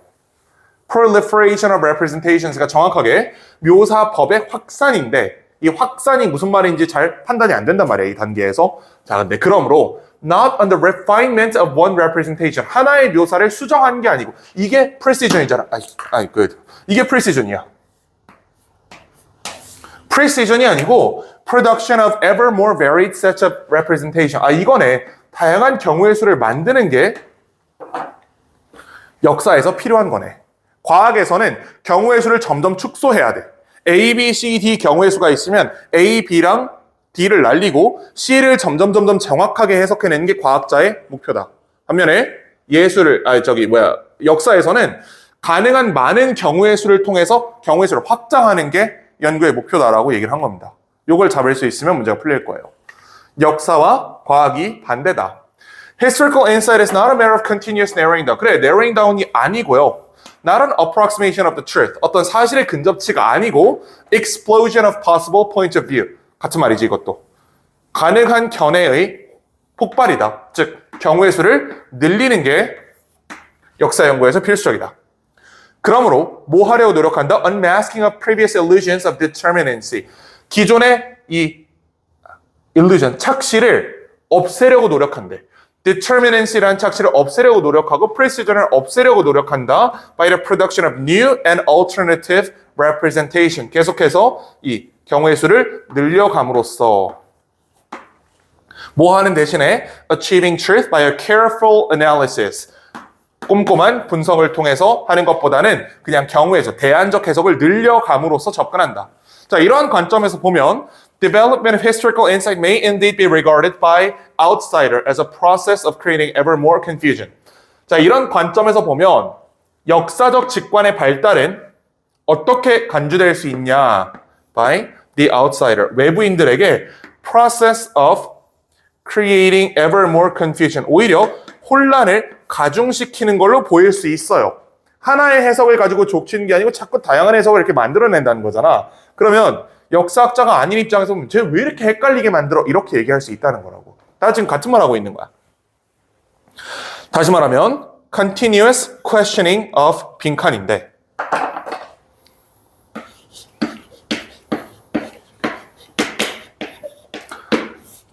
proliferation of representations가 정확하게 묘사법의 확산인데 이 확산이 무슨 말인지 잘 판단이 안 된단 말이에요. 이 단계에서. 자, 근데 그러므로 not on the refinement of one representation. 하나의 묘사를 수정한 게 아니고 이게 precision이잖아. 이게 precision이야. precision이 아니고 production of ever more varied sets of representation. 이거네. 다양한 경우의 수를 만드는 게 역사에서 필요한 거네. 과학에서는 경우의 수를 점점 축소해야 돼. A, B, C, D 경우의 수가 있으면 A, B랑 D를 날리고 C를 점점 정확하게 해석해내는 게 과학자의 목표다. 반면에 역사에서는 가능한 많은 경우의 수를 통해서 경우의 수를 확장하는 게 연구의 목표다라고 얘기를 한 겁니다. 이걸 잡을 수 있으면 문제가 풀릴 거예요. 역사와 과학이 반대다. Historical insight is not a matter of continuous narrowing down. 그래, narrowing down이 아니고요. Not an approximation of the truth. 어떤 사실의 근접치가 아니고 explosion of possible points of view. 같은 말이지 이것도. 가능한 견해의 폭발이다. 즉, 경우의 수를 늘리는 게 역사 연구에서 필수적이다. 그러므로 뭐 하려고 노력한다? Unmasking of previous illusions of determinacy. 기존의 이 illusion, 착시를 없애려고 노력한대. determinacy라는 착시를 없애려고 노력하고 precision을 없애려고 노력한다. by the production of new and alternative representation. 계속해서 이 경우의 수를 늘려감으로써 뭐 하는 대신에 achieving truth by a careful analysis. 꼼꼼한 분석을 통해서 하는 것보다는 그냥 경우의 수, 대안적 해석을 늘려감으로써 접근한다. 자, 이러한 관점에서 보면 development of historical insight may indeed be regarded by outsider as a process of creating ever more confusion. 자, 이런 관점에서 보면 역사적 직관의 발달은 어떻게 간주될 수 있냐? by the outsider. 외부인들에게 process of creating ever more confusion. 오히려 혼란을 가중시키는 걸로 보일 수 있어요. 하나의 해석을 가지고 족치는 게 아니고 자꾸 다양한 해석을 이렇게 만들어낸다는 거잖아. 그러면 역사학자가 아닌 입장에서 보면 쟤 왜 이렇게 헷갈리게 만들어? 이렇게 얘기할 수 있다는 거라고. 다 지금 같은 말 하고 있는 거야. 다시 말하면 continuous questioning of 빈칸인데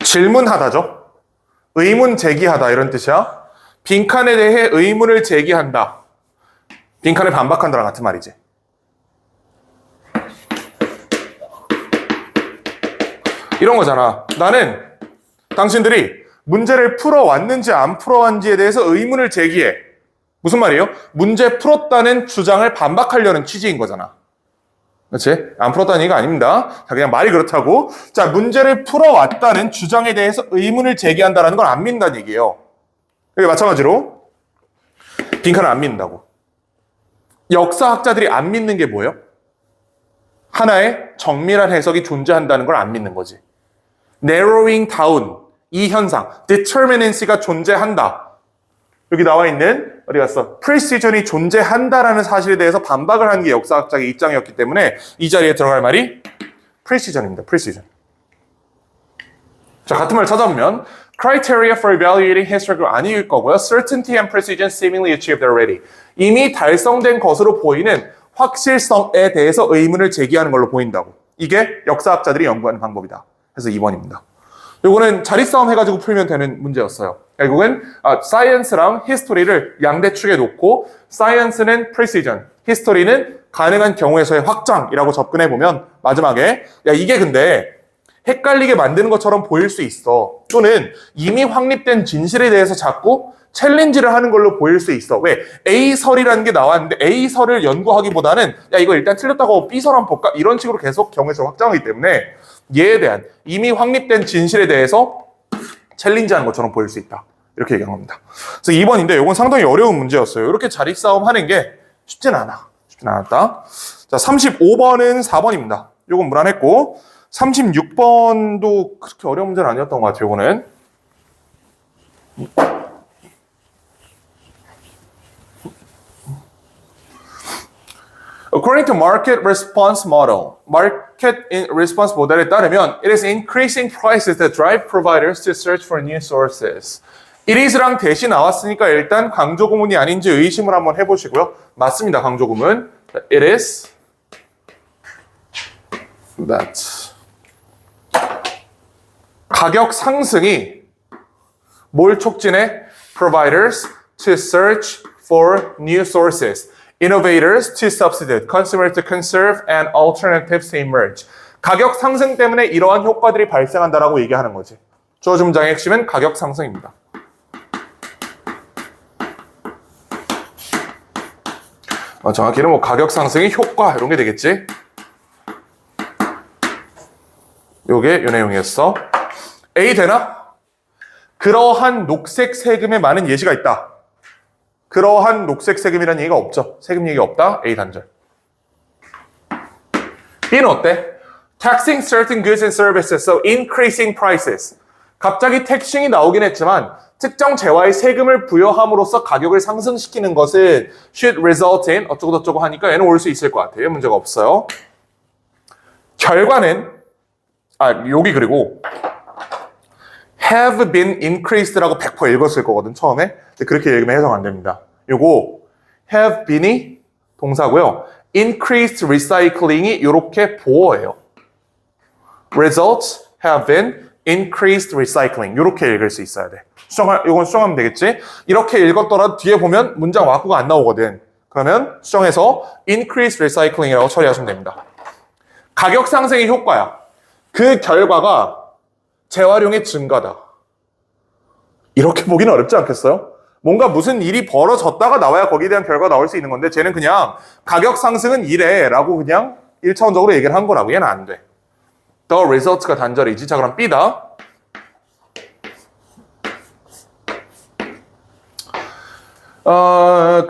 질문하다죠. 의문 제기하다 이런 뜻이야. 빈칸에 대해 의문을 제기한다. 빈칸을 반박한다랑 같은 말이지. 이런 거잖아. 나는 당신들이 문제를 풀어왔는지 안 풀어왔는지에 대해서 의문을 제기해. 무슨 말이에요? 문제 풀었다는 주장을 반박하려는 취지인 거잖아. 그렇지? 안 풀었다는 얘기가 아닙니다. 자, 그냥 말이 그렇다고. 자, 문제를 풀어왔다는 주장에 대해서 의문을 제기한다는 건 안 믿는다는 얘기예요. 그게 마찬가지로 빈칸을 안 믿는다고. 역사학자들이 안 믿는 게 뭐예요? 하나의 정밀한 해석이 존재한다는 걸 안 믿는 거지. narrowing down, 이 현상, determinacy가 존재한다. 여기 나와 있는 어디 갔어? precision이 존재한다라는 사실에 대해서 반박을 하는 게 역사학자의 입장이었기 때문에 이 자리에 들어갈 말이 precision입니다. precision. 자, 같은 말 찾아보면 criteria for evaluating historical 아닐 거고요. certainty and precision seemingly achieved already. 이미 달성된 것으로 보이는 확실성에 대해서 의문을 제기하는 걸로 보인다고. 이게 역사학자들이 연구하는 방법이다. 그래서 2번입니다. 요거는 자리싸움 해가지고 풀면 되는 문제였어요. 결국은 science랑 history를 양대축에 놓고 science는 precision, history는 가능한 경우에서의 확장이라고 접근해보면 마지막에 야 이게 근데 헷갈리게 만드는 것처럼 보일 수 있어. 또는 이미 확립된 진실에 대해서 자꾸 챌린지를 하는 걸로 보일 수 있어. 왜? A설이라는 게 나왔는데 A설을 연구하기보다는 야 이거 일단 틀렸다고 B설 한번 볼까? 이런 식으로 계속 경우에서 확장하기 때문에 얘에 대한 이미 확립된 진실에 대해서 챌린지하는 것처럼 보일 수 있다. 이렇게 얘기한 겁니다. 그래서 2번인데 이건 상당히 어려운 문제였어요. 이렇게 자리싸움 하는 게 쉽진 않아. 쉽진 않았다. 자, 35번은 4번입니다. 이건 무난했고 36번도 그렇게 어려운 문제는 아니었던 것 같아요. 이거는. According to market response model, market response 모델에 따르면 it is increasing prices that drive providers to search for new sources. it is랑 대시 나왔으니까 일단 강조구문이 아닌지 의심을 한번 해보시고요. 맞습니다. 강조구문. It is that 가격 상승이 뭘 촉진해? Providers to search for new sources. Innovators to substitute, consumers to conserve, and alternatives to emerge. 가격 상승 때문에 이러한 효과들이 발생한다라고 얘기하는 거지. 주어진 문장의 핵심은 가격 상승입니다. 정확히는 뭐 가격 상승의 효과 이런 게 되겠지. 요게 요 내용이었어. A 되나? 그러한 녹색 세금에 많은 예시가 있다. 그러한 녹색 세금이라는 얘기가 없죠. 세금 얘기가 없다. A 단절. B는 어때? Taxing certain goods and services, so increasing prices. 갑자기 텍싱이 나오긴 했지만 특정 재화의 세금을 부여함으로써 가격을 상승시키는 것은 should result in 어쩌고저쩌고 하니까 얘는 올 수 있을 것 같아요. 문제가 없어요. 결과는 여기 그리고 have been increased라고 100% 읽었을 거거든, 처음에. 근데 그렇게 읽으면 해석 안 됩니다. 요거 have been이 동사고요. increased recycling이 이렇게 보어예요. results have been increased recycling. 이렇게 읽을 수 있어야 돼. 이건 수정하면 되겠지? 이렇게 읽었더라도 뒤에 보면 문장 와꾸가 안 나오거든. 그러면 수정해서 increased recycling이라고 처리하시면 됩니다. 가격 상승의 효과야. 그 결과가 재활용의 증가다. 이렇게 보기는 어렵지 않겠어요? 뭔가 무슨 일이 벌어졌다가 나와야 거기에 대한 결과가 나올 수 있는 건데 쟤는 그냥 가격 상승은 이래 라고 그냥 1차원적으로 얘기를 한 거라고. 얘는 안 돼. The result가 단절이지. 자, 그럼 B다.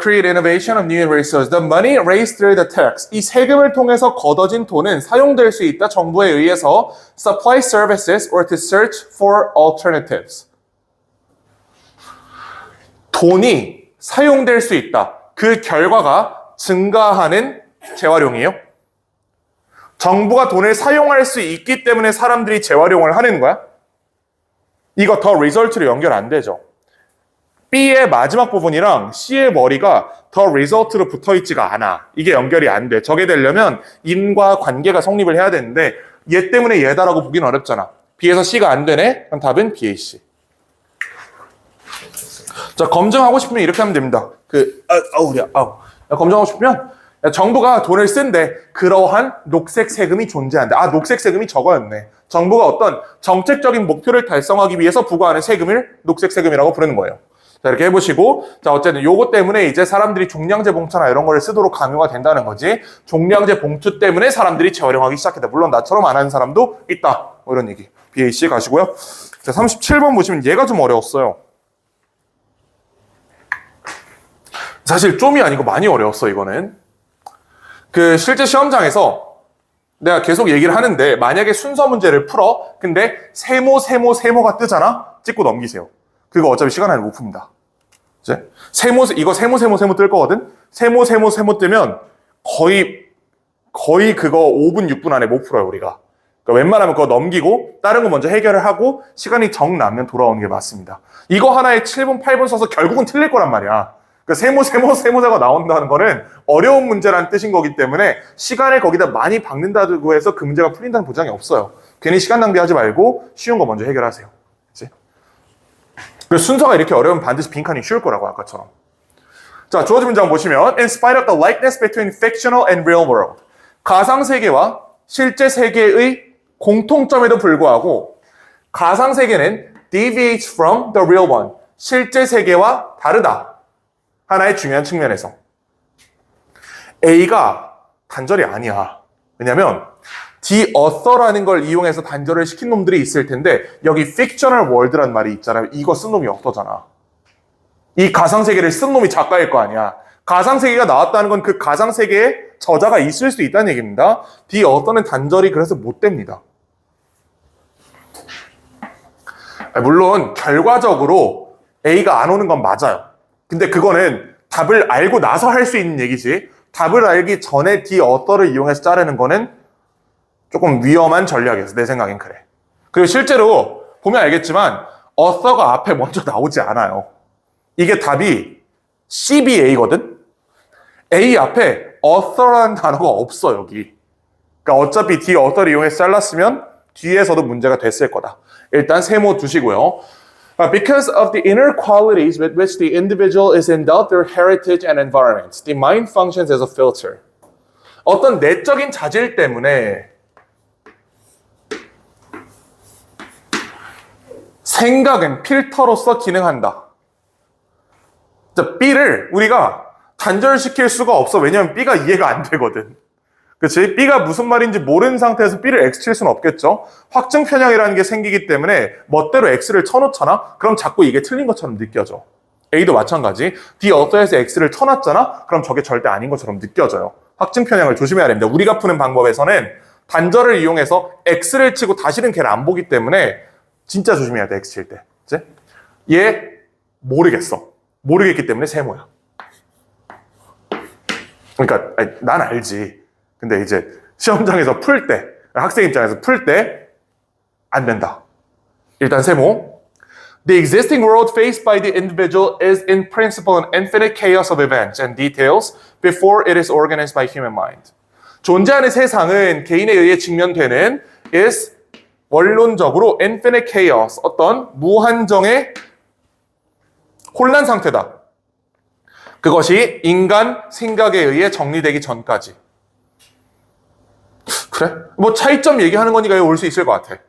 Create innovation of new resources. The money raised through the tax. 이 세금을 통해서 걷어진 돈은 사용될 수 있다. 정부에 의해서 supply services or to search for alternatives. 돈이 사용될 수 있다. 그 결과가 증가하는 재활용이에요. 정부가 돈을 사용할 수 있기 때문에 사람들이 재활용을 하는 거야? 이거 더 리설트로 연결 안 되죠. B의 마지막 부분이랑 C의 머리가 더 리설트로 붙어있지가 않아. 이게 연결이 안 돼. 저게 되려면 인과 관계가 성립을 해야 되는데 얘 때문에 얘다라고 보기는 어렵잖아. B에서 C가 안 되네? 그럼 답은 B, A, C. 자, 검증하고 싶으면 이렇게 하면 됩니다. 검증하고 싶으면 정부가 돈을 쓴데 그러한 녹색 세금이 존재한다. 녹색 세금이 저거였네. 정부가 어떤 정책적인 목표를 달성하기 위해서 부과하는 세금을 녹색 세금이라고 부르는 거예요. 자, 이렇게 해보시고, 자, 어쨌든 요거 때문에 이제 사람들이 종량제 봉투나 이런 거를 쓰도록 강요가 된다는 거지. 종량제 봉투 때문에 사람들이 재활용하기 시작했다. 물론 나처럼 안 하는 사람도 있다. 뭐 이런 얘기. BAC 가시고요. 자, 37번 보시면 얘가 좀 어려웠어요. 사실 좀이 아니고 많이 어려웠어, 이거는. 실제 시험장에서 내가 계속 얘기를 하는데 만약에 순서 문제를 풀어. 근데 세모가 뜨잖아? 찍고 넘기세요. 그거 어차피 시간 안에 못 풉니다. 이제 이거 세모 뜰 거거든? 세모 뜨면 거의 그거 5분, 6분 안에 못 풀어요, 우리가. 그러니까 웬만하면 그거 넘기고 다른 거 먼저 해결을 하고 시간이 정 나면 돌아오는 게 맞습니다. 이거 하나에 7분, 8분 써서 결국은 틀릴 거란 말이야. 그러니까 세모세가 나온다는 거는 어려운 문제라는 뜻인 거기 때문에 시간을 거기다 많이 박는다고 해서 그 문제가 풀린다는 보장이 없어요. 괜히 시간 낭비하지 말고 쉬운 거 먼저 해결하세요. 그치? 그래서 순서가 이렇게 어려우면 반드시 빈칸이 쉬울 거라고 아까처럼. 자, 주어진 문장 보시면 In spite of the likeness between fictional and real world. 가상세계와 실제 세계의 공통점에도 불구하고 가상세계는 deviates from the real one. 실제 세계와 다르다. 하나의 중요한 측면에서. A가 단절이 아니야. 왜냐면 the author라는 걸 이용해서 단절을 시킨 놈들이 있을 텐데 여기 fictional world란 말이 있잖아요. 이거 쓴 놈이 author잖아. 이 가상세계를 쓴 놈이 작가일 거 아니야. 가상세계가 나왔다는 건 그 가상세계에 저자가 있을 수 있다는 얘기입니다. the author는 단절이 그래서 못 됩니다. 물론 결과적으로 A가 안 오는 건 맞아요. 근데 그거는 답을 알고 나서 할 수 있는 얘기지 답을 알기 전에 the author를 이용해서 자르는 거는 조금 위험한 전략이었어. 내 생각엔 그래. 그리고 실제로 보면 알겠지만 author가 앞에 먼저 나오지 않아요. 이게 답이 CBA거든? A 앞에 author라는 단어가 없어 여기. 그러니까 어차피 the author를 이용해서 잘랐으면 뒤에서도 문제가 됐을 거다. 일단 세모 두시고요. Because of the inner qualities with which the individual is endowed through heritage and environment, the mind functions as a filter. 어떤 내적인 자질 때문에 생각은 필터로서 기능한다. B를 우리가 단절시킬 수가 없어. 왜냐면 B가 이해가 안 되거든. 그치? B가 무슨 말인지 모르는 상태에서 B를 X 칠 수는 없겠죠? 확증 편향이라는 게 생기기 때문에 멋대로 X를 쳐놓잖아? 그럼 자꾸 이게 틀린 것처럼 느껴져. A도 마찬가지. D author에서 X를 쳐놨잖아? 그럼 저게 절대 아닌 것처럼 느껴져요. 확증 편향을 조심해야 됩니다. 우리가 푸는 방법에서는 단절을 이용해서 X를 치고 다시는 걔를 안 보기 때문에 진짜 조심해야 돼, X 칠 때. 그치? 얘 모르겠어. 모르겠기 때문에 세모야. 그러니까 난 알지. 근데 이제 시험장에서 풀 때, 학생 입장에서 풀 때 안 된다. 일단 세모. The existing world faced by the individual is in principle an infinite chaos of events and details before it is organized by human mind. 존재하는 세상은 개인에 의해 직면되는 is 원론적으로 infinite chaos, 어떤 무한정의 혼란 상태다. 그것이 인간 생각에 의해 정리되기 전까지. 그래? 뭐 차이점 얘기하는 거니까 올 수 있을 것 같아.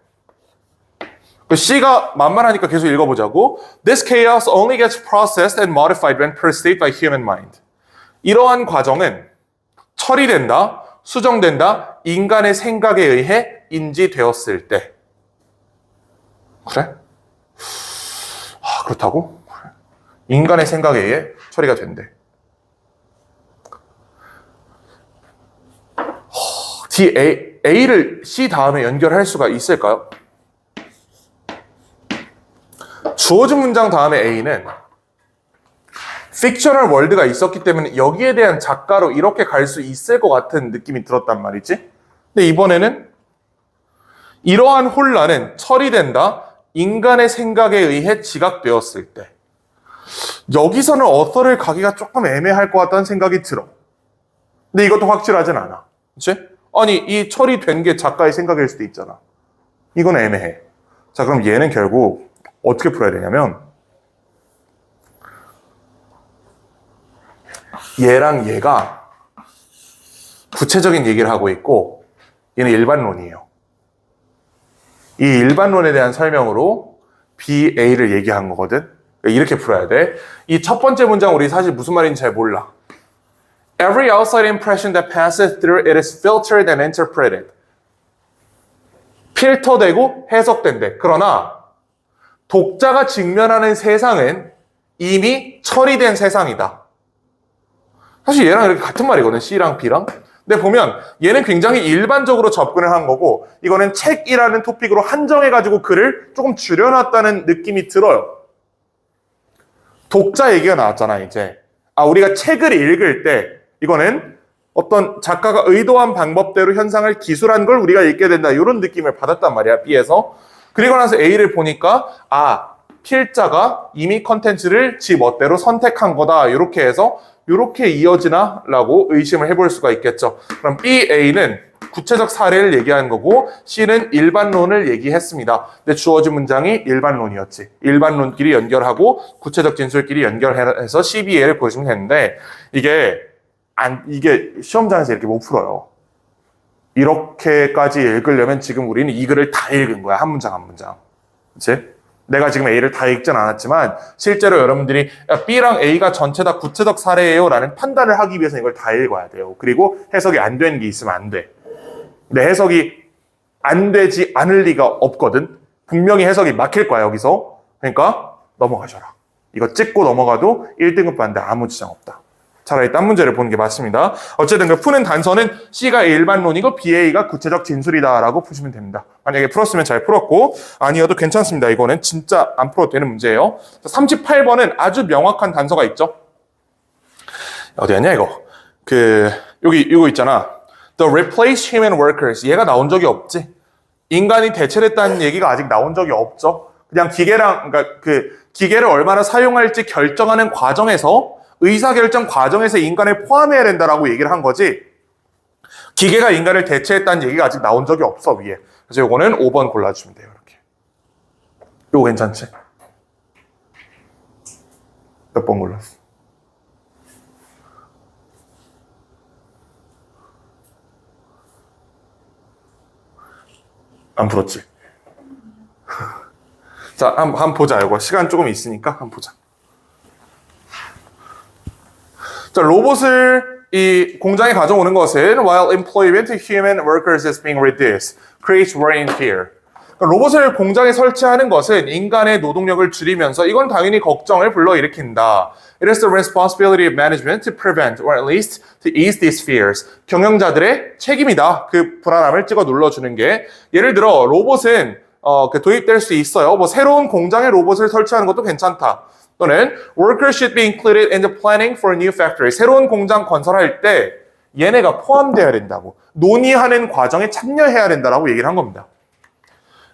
C가 만만하니까 계속 읽어보자고. This chaos only gets processed and modified when perceived by human mind. 이러한 과정은 처리된다, 수정된다, 인간의 생각에 의해 인지되었을 때. 그래? 그렇다고? 인간의 생각에 의해 처리가 된대. A를 C 다음에 연결할 수가 있을까요? 주어진 문장 다음에 A는 픽셔널 월드가 있었기 때문에 여기에 대한 작가로 이렇게 갈 수 있을 것 같은 느낌이 들었단 말이지. 근데 이번에는 이러한 혼란은 처리된다, 인간의 생각에 의해 지각되었을 때. 여기서는 author를 가기가 조금 애매할 것 같다는 생각이 들어. 근데 이것도 확실하진 않아. 그치? 아니, 이 처리된 게 작가의 생각일 수도 있잖아. 이건 애매해. 자, 그럼 얘는 결국 어떻게 풀어야 되냐면 얘랑 얘가 구체적인 얘기를 하고 있고 얘는 일반론이에요. 이 일반론에 대한 설명으로 B, A를 얘기한 거거든. 이렇게 풀어야 돼. 이 첫 번째 문장 우리 사실 무슨 말인지 잘 몰라. Every outside impression that passes through it is filtered and interpreted. 필터되고 해석된대. 그러나 독자가 직면하는 세상은 이미 처리된 세상이다. 사실 얘랑 이렇게 같은 말이거든. C랑 B랑. 근데 보면 얘는 굉장히 일반적으로 접근을 한 거고 이거는 책이라는 토픽으로 한정해가지고 글을 조금 줄여놨다는 느낌이 들어요. 독자 얘기가 나왔잖아, 이제. 우리가 책을 읽을 때, 이거는 어떤 작가가 의도한 방법대로 현상을 기술한 걸 우리가 읽게 된다. 이런 느낌을 받았단 말이야, B에서. 그리고 나서 A를 보니까, 필자가 이미 컨텐츠를 지 멋대로 선택한 거다. 이렇게 해서, 이렇게 이어지나? 라고 의심을 해볼 수가 있겠죠. 그럼 B, A는 구체적 사례를 얘기한 거고 C는 일반론을 얘기했습니다. 근데 주어진 문장이 일반론이었지. 일반론끼리 연결하고 구체적 진술끼리 연결해서 CBA를 보시면 되는데 이게 시험장에서 이렇게 못 풀어요. 이렇게까지 읽으려면 지금 우리는 이 글을 다 읽은 거야. 한 문장 한 문장. 그치? 내가 지금 A를 다 읽진 않았지만 실제로 여러분들이 B랑 A가 전체 다 구체적 사례예요 라는 판단을 하기 위해서 이걸 다 읽어야 돼요. 그리고 해석이 안 되는 게 있으면 안 돼. 근데 해석이 안 되지 않을 리가 없거든. 분명히 해석이 막힐 거야 여기서. 그러니까 넘어가셔라. 이거 찍고 넘어가도 1등급 받는데 아무 지장 없다. 차라리 딴 문제를 보는 게 맞습니다. 어쨌든 그 푸는 단서는 C가 일반론이고 BA가 구체적 진술이다라고 푸시면 됩니다. 만약에 풀었으면 잘 풀었고 아니어도 괜찮습니다. 이거는 진짜 안 풀어도 되는 문제예요. 38번은 아주 명확한 단서가 있죠. 어디였냐 이거. 이거 있잖아. The replace human workers. 얘가 나온 적이 없지. 인간이 대체됐다는 얘기가 아직 나온 적이 없죠. 그냥 기계를 얼마나 사용할지 결정하는 과정에서 의사결정 과정에서 인간을 포함해야 된다라고 얘기를 한 거지 기계가 인간을 대체했다는 얘기가 아직 나온 적이 없어 위에. 그래서 요거는 5번 골라주면 돼요. 이렇게. 요거 괜찮지? 몇 번 골랐어? 안 풀었지? 자, 한번 보자. 이거 시간 조금 있으니까 한번 보자. 자, 로봇을 이 공장에 가져오는 것은 while employment of human workers is being reduced, creates worry and fear. 그러니까 로봇을 공장에 설치하는 것은 인간의 노동력을 줄이면서 이건 당연히 걱정을 불러일으킨다. It is the responsibility of management to prevent or at least to ease these fears. 경영자들의 책임이다. 그 불안함을 찍어 눌러주는 게 예를 들어 로봇은 도입될 수 있어요. 뭐 새로운 공장에 로봇을 설치하는 것도 괜찮다. 또는 workers should be included in the planning for a new factory. 새로운 공장 건설할 때 얘네가 포함되어야 된다고. 논의하는 과정에 참여해야 된다라고 얘기를 한 겁니다.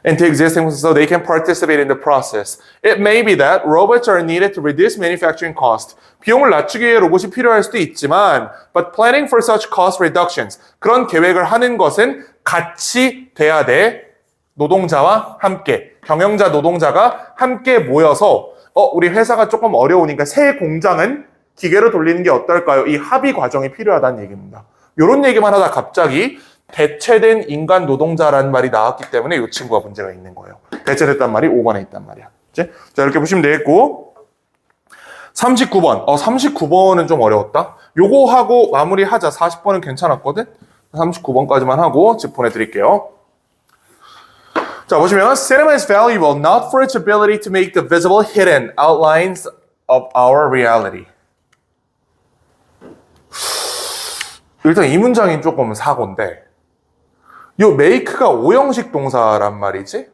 And to exist so they can participate in the process. It may be that robots are needed to reduce manufacturing cost. 비용을 낮추기 위해 로봇이 필요할 수도 있지만 but planning for such cost reductions. 그런 계획을 하는 것은 같이 돼야 돼. 노동자와 함께. 경영자, 노동자가 함께 모여서 우리 회사가 조금 어려우니까 새 공장은 기계로 돌리는 게 어떨까요? 이 합의 과정이 필요하다는 얘기입니다. 이런 얘기만 하다 갑자기 대체된 인간 노동자라는 말이 나왔기 때문에 이 친구가 문제가 있는 거예요. 대체됐단 말이 5번에 있단 말이야. 그치? 자, 이렇게 보시면 되겠고 39번. 39번은 좀 어려웠다. 요거 하고 마무리하자. 40번은 괜찮았거든? 39번까지만 하고 집 보내드릴게요. 자, 보시면 cinema is valuable not for its ability to make the visible hidden outlines of our reality. 일단 이 문장이 조금 사고인데 요 make가 오형식 동사란 말이지?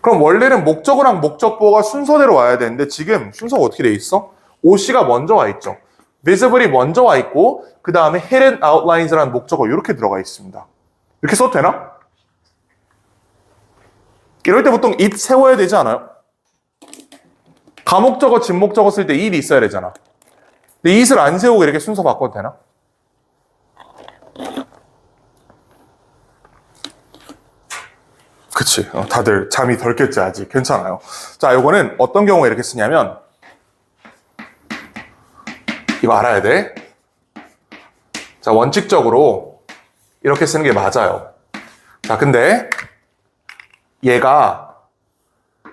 그럼 원래는 목적어랑 목적보가 순서대로 와야 되는데 지금 순서가 어떻게 돼 있어? OC가 먼저 와 있죠. visible이 먼저 와 있고 그 다음에 hidden outlines라는 목적어 이렇게 들어가 있습니다. 이렇게 써도 되나? 이럴 때 보통 it 세워야 되지 않아요? 가목적어, 진목적어 쓸 때 it이 있어야 되잖아. 근데 it을 안 세우고 이렇게 순서 바꿔도 되나? 그치. 다들 잠이 덜 깼지, 아직. 괜찮아요. 자, 요거는 어떤 경우에 이렇게 쓰냐면, 이거 알아야 돼. 자, 원칙적으로 이렇게 쓰는 게 맞아요. 자, 근데 얘가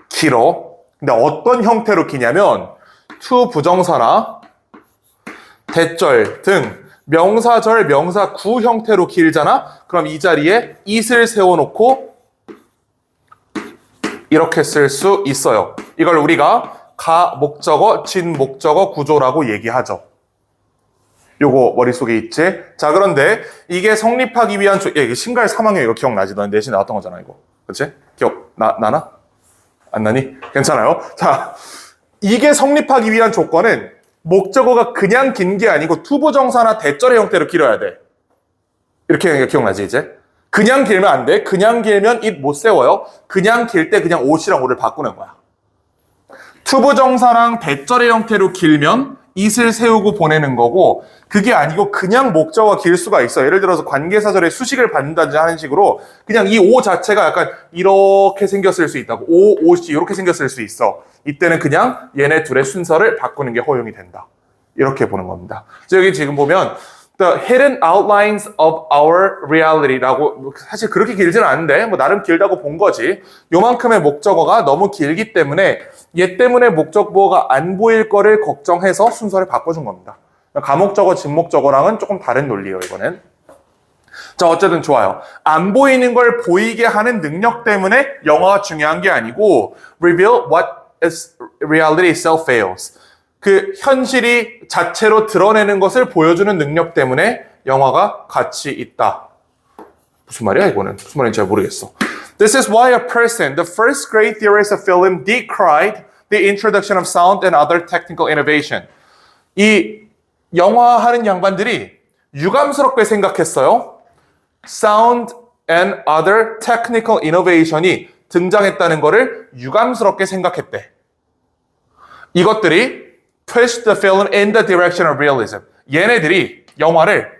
길어. 근데 어떤 형태로 기냐면, to 부정사나 대절 등 명사절, 명사구 형태로 길잖아? 그럼 이 자리에 it을 세워놓고 이렇게 쓸 수 있어요. 이걸 우리가 가 목적어, 진 목적어 구조라고 얘기하죠. 요거 머릿속에 있지? 자, 그런데 이게 성립하기 위한 이게 신갈 3학년 이거 기억나지? 너 내신 나왔던 거잖아, 이거. 그치? 나나? 안 나니? 괜찮아요? 자, 이게 성립하기 위한 조건은 목적어가 그냥 긴 게 아니고 투부정사나 대절의 형태로 길어야 돼. 이렇게 기억나지 이제? 그냥 길면 안 돼. 그냥 길면 it 못 세워요. 그냥 길 때 그냥 옷이랑 오를 바꾸는 거야. 투부정사랑 대절의 형태로 길면 it을 세우고 보내는 거고, 그게 아니고 그냥 목적어가 길 수가 있어. 예를 들어서 관계사절에 수식을 받는다든지 하는 식으로 그냥 이 오 자체가 약간 이렇게 생겼을 수 있다고. 옷이 이렇게 생겼을 수 있어. 이때는 그냥 얘네 둘의 순서를 바꾸는 게 허용이 된다. 이렇게 보는 겁니다. 여기 지금 보면 The hidden outlines of our reality라고, 사실 그렇게 길지는 않은데 뭐 나름 길다고 본 거지. 요만큼의 목적어가 너무 길기 때문에 얘 때문에 목적어가 안 보일 거를 걱정해서 순서를 바꿔준 겁니다. 가목적어, 진목적어랑은 조금 다른 논리예요, 이거는. 자, 어쨌든 좋아요. 안 보이는 걸 보이게 하는 능력 때문에 영어가 중요한 게 아니고 reveal what is reality itself fails. 그 현실이 자체로 드러내는 것을 보여주는 능력 때문에 영화가 가치 있다. 무슨 말이야 이거는? 무슨 말인지 잘 모르겠어. This is why a person, the first great theorist of film, decried the introduction of sound and other technical innovation. 이 영화 하는 양반들이 유감스럽게 생각했어요. Sound and other technical innovation이 등장했다는 거를 유감스럽게 생각했대. 이것들이 pushed the film in the direction of realism. 얘네들이 영화를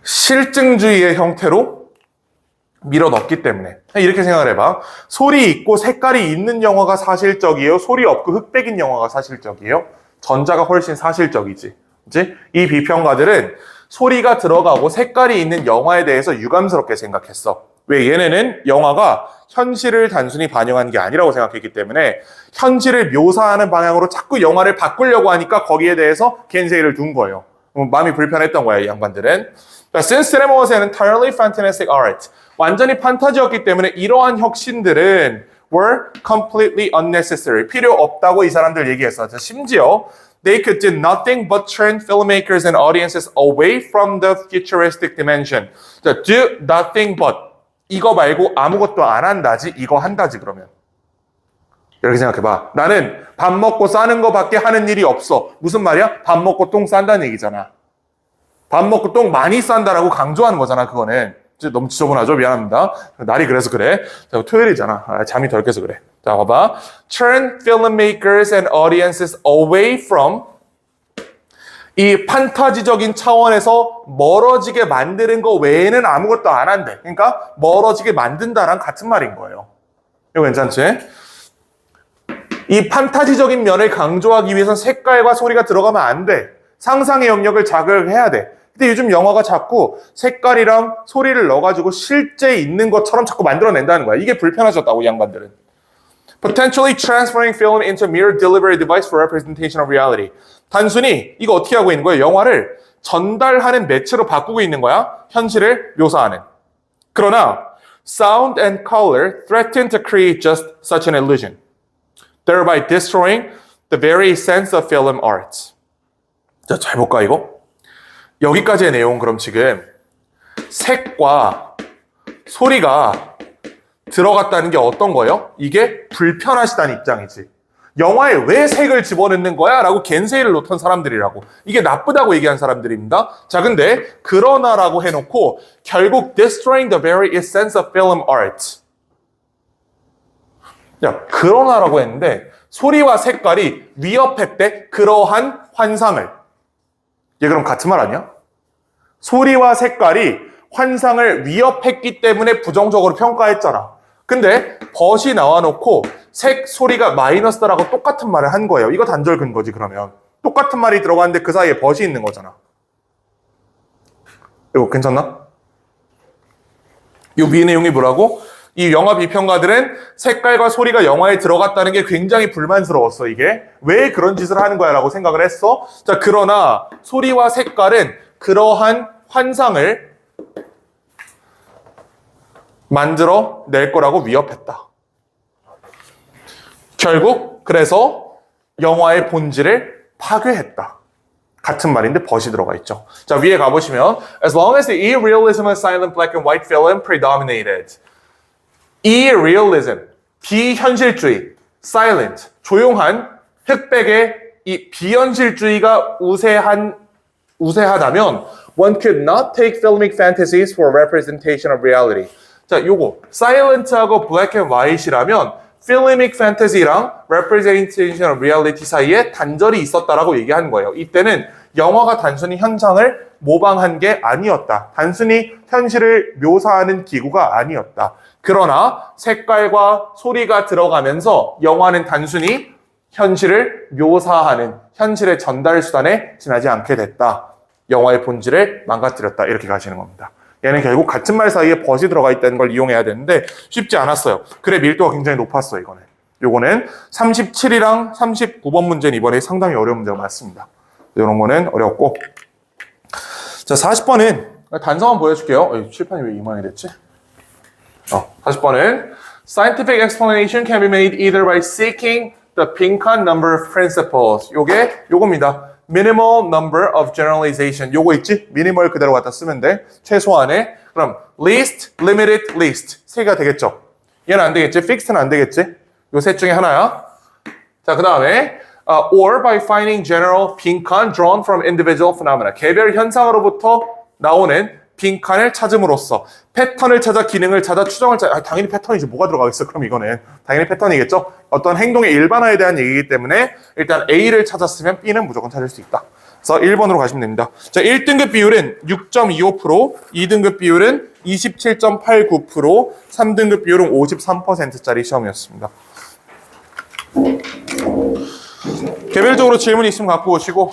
실증주의의 형태로 밀어넣기 때문에. 이렇게 생각을 해봐. 소리 있고 색깔이 있는 영화가 사실적이에요? 소리 없고 흑백인 영화가 사실적이에요? 전자가 훨씬 사실적이지. 그치? 이 비평가들은 소리가 들어가고 색깔이 있는 영화에 대해서 유감스럽게 생각했어. 왜? 얘네는 영화가 현실을 단순히 반영한 게 아니라고 생각했기 때문에 현실을 묘사하는 방향으로 자꾸 영화를 바꾸려고 하니까 거기에 대해서 겐세이를 둔 거예요. 마음이 불편했던 거야, 이 양반들은. Since cinema was an entirely fantastic art, 완전히 판타지였기 때문에 이러한 혁신들은 were completely unnecessary. 필요 없다고 이 사람들 얘기했어. 심지어 they could do nothing but turn filmmakers and audiences away from the futuristic dimension. Do nothing but. 이거 말고 아무것도 안 한다지, 이거 한다지 그러면. 이렇게 생각해봐. 나는 밥 먹고 싸는 거밖에 하는 일이 없어. 무슨 말이야? 밥 먹고 똥 싼다는 얘기잖아. 밥 먹고 똥 많이 싼다라고 강조하는 거잖아, 그거는. 너무 지저분하죠? 미안합니다. 날이 그래서 그래. 토요일이잖아. 잠이 덜 깨서 그래. 자, 봐봐. Turn filmmakers and audiences away from 이 판타지적인 차원에서 멀어지게 만드는 거 외에는 아무것도 안 한대. 그러니까 멀어지게 만든다랑 같은 말인 거예요. 이거 괜찮지? 이 판타지적인 면을 강조하기 위해선 색깔과 소리가 들어가면 안 돼. 상상의 영역을 자극해야 돼. 근데 요즘 영화가 자꾸 색깔이랑 소리를 넣어가지고 실제 있는 것처럼 자꾸 만들어낸다는 거야. 이게 불편하셨다고, 이 양반들은. Potentially transferring film into mere delivery device for representation of reality. 단순히 이거 어떻게 하고 있는 거예요? 영화를 전달하는 매체로 바꾸고 있는 거야. 현실을 묘사하는. 그러나 sound and color threaten to create just such an illusion, thereby destroying the very sense of film art. 자, 잘 볼까 이거? 여기까지의 내용 그럼 지금 색과 소리가 들어갔다는 게 어떤 거예요? 이게 불편하시다는 입장이지. 영화에 왜 색을 집어넣는 거야? 라고 겐세이를 놓던 사람들이라고. 이게 나쁘다고 얘기한 사람들입니다. 자, 근데 그러나라고 해놓고 결국 destroying the very essence of film art. 야, 그러나라고 했는데 소리와 색깔이 위협했대 그러한 환상을. 얘 그럼 같은 말 아니야? 소리와 색깔이 환상을 위협했기 때문에 부정적으로 평가했잖아. 근데 벗이 나와놓고 색, 소리가 마이너스다라고 똑같은 말을 한 거예요. 이거 단절 근거지 그러면. 똑같은 말이 들어갔는데 그 사이에 벗이 있는 거잖아. 이거 괜찮나? 이 위의 내용이 뭐라고? 이 영화 비평가들은 색깔과 소리가 영화에 들어갔다는 게 굉장히 불만스러웠어, 이게. 왜 그런 짓을 하는 거야? 라고 생각을 했어. 자, 그러나 소리와 색깔은 그러한 환상을 만들어 낼 거라고 위협했다. 결국 그래서 영화의 본질을 파괴했다. 같은 말인데 벗이 들어가 있죠. 자, 위에 가보시면 As long as the irrealism of silent black and white film predominated. irrealism, 비현실주의, silent, 조용한 흑백의 이 비현실주의가 우세하다면 one could not take filmic fantasies for representation of reality. 자, 요거 silent하고 black and white이라면 filmic fantasy랑 representation of reality 사이에 단절이 있었다라고 얘기하는 거예요. 이때는 영화가 단순히 현상을 모방한 게 아니었다. 단순히 현실을 묘사하는 기구가 아니었다. 그러나 색깔과 소리가 들어가면서 영화는 단순히 현실을 묘사하는 현실의 전달 수단에 지나지 않게 됐다. 영화의 본질을 망가뜨렸다. 이렇게 가시는 겁니다. 얘는 결국 같은 말 사이에 벗이 들어가 있다는 걸 이용해야 되는데 쉽지 않았어요. 글의 밀도가 굉장히 높았어요. 이거는. 요거는 37이랑 39번 문제는 이번에 상당히 어려운 문제가 맞습니다. 이런 거는 어렵고 자 40번은 단서만 보여줄게요. 칠판이 왜 이 모양이 됐지? 40번은 Scientific explanation can be made either by seeking the Pinkan number of principles. 요겁니다. Minimal number of generalization. 요거 있지? 미니멀 그대로 갖다 쓰면 돼. 최소한의. 그럼 least, limited, least. 세 개가 되겠죠? 얘는 안 되겠지? fixed는 안 되겠지? 요 셋 중에 하나야. 자, 그 다음에 or by finding general 빈칸 drawn from individual phenomena. 개별 현상으로부터 나오는 빈칸을 찾음으로써 패턴을 찾아 기능을 찾아 추정을 찾아 당연히 패턴이지 뭐가 들어가겠어 그럼 이거는 당연히 패턴이겠죠. 어떤 행동의 일반화에 대한 얘기이기 때문에 일단 A를 찾았으면 B는 무조건 찾을 수 있다. 그래서 1번으로 가시면 됩니다. 자, 1등급 비율은 6.25%, 2등급 비율은 27.89%, 3등급 비율은 53%짜리 시험이었습니다. 개별적으로 질문 있으면 갖고 오시고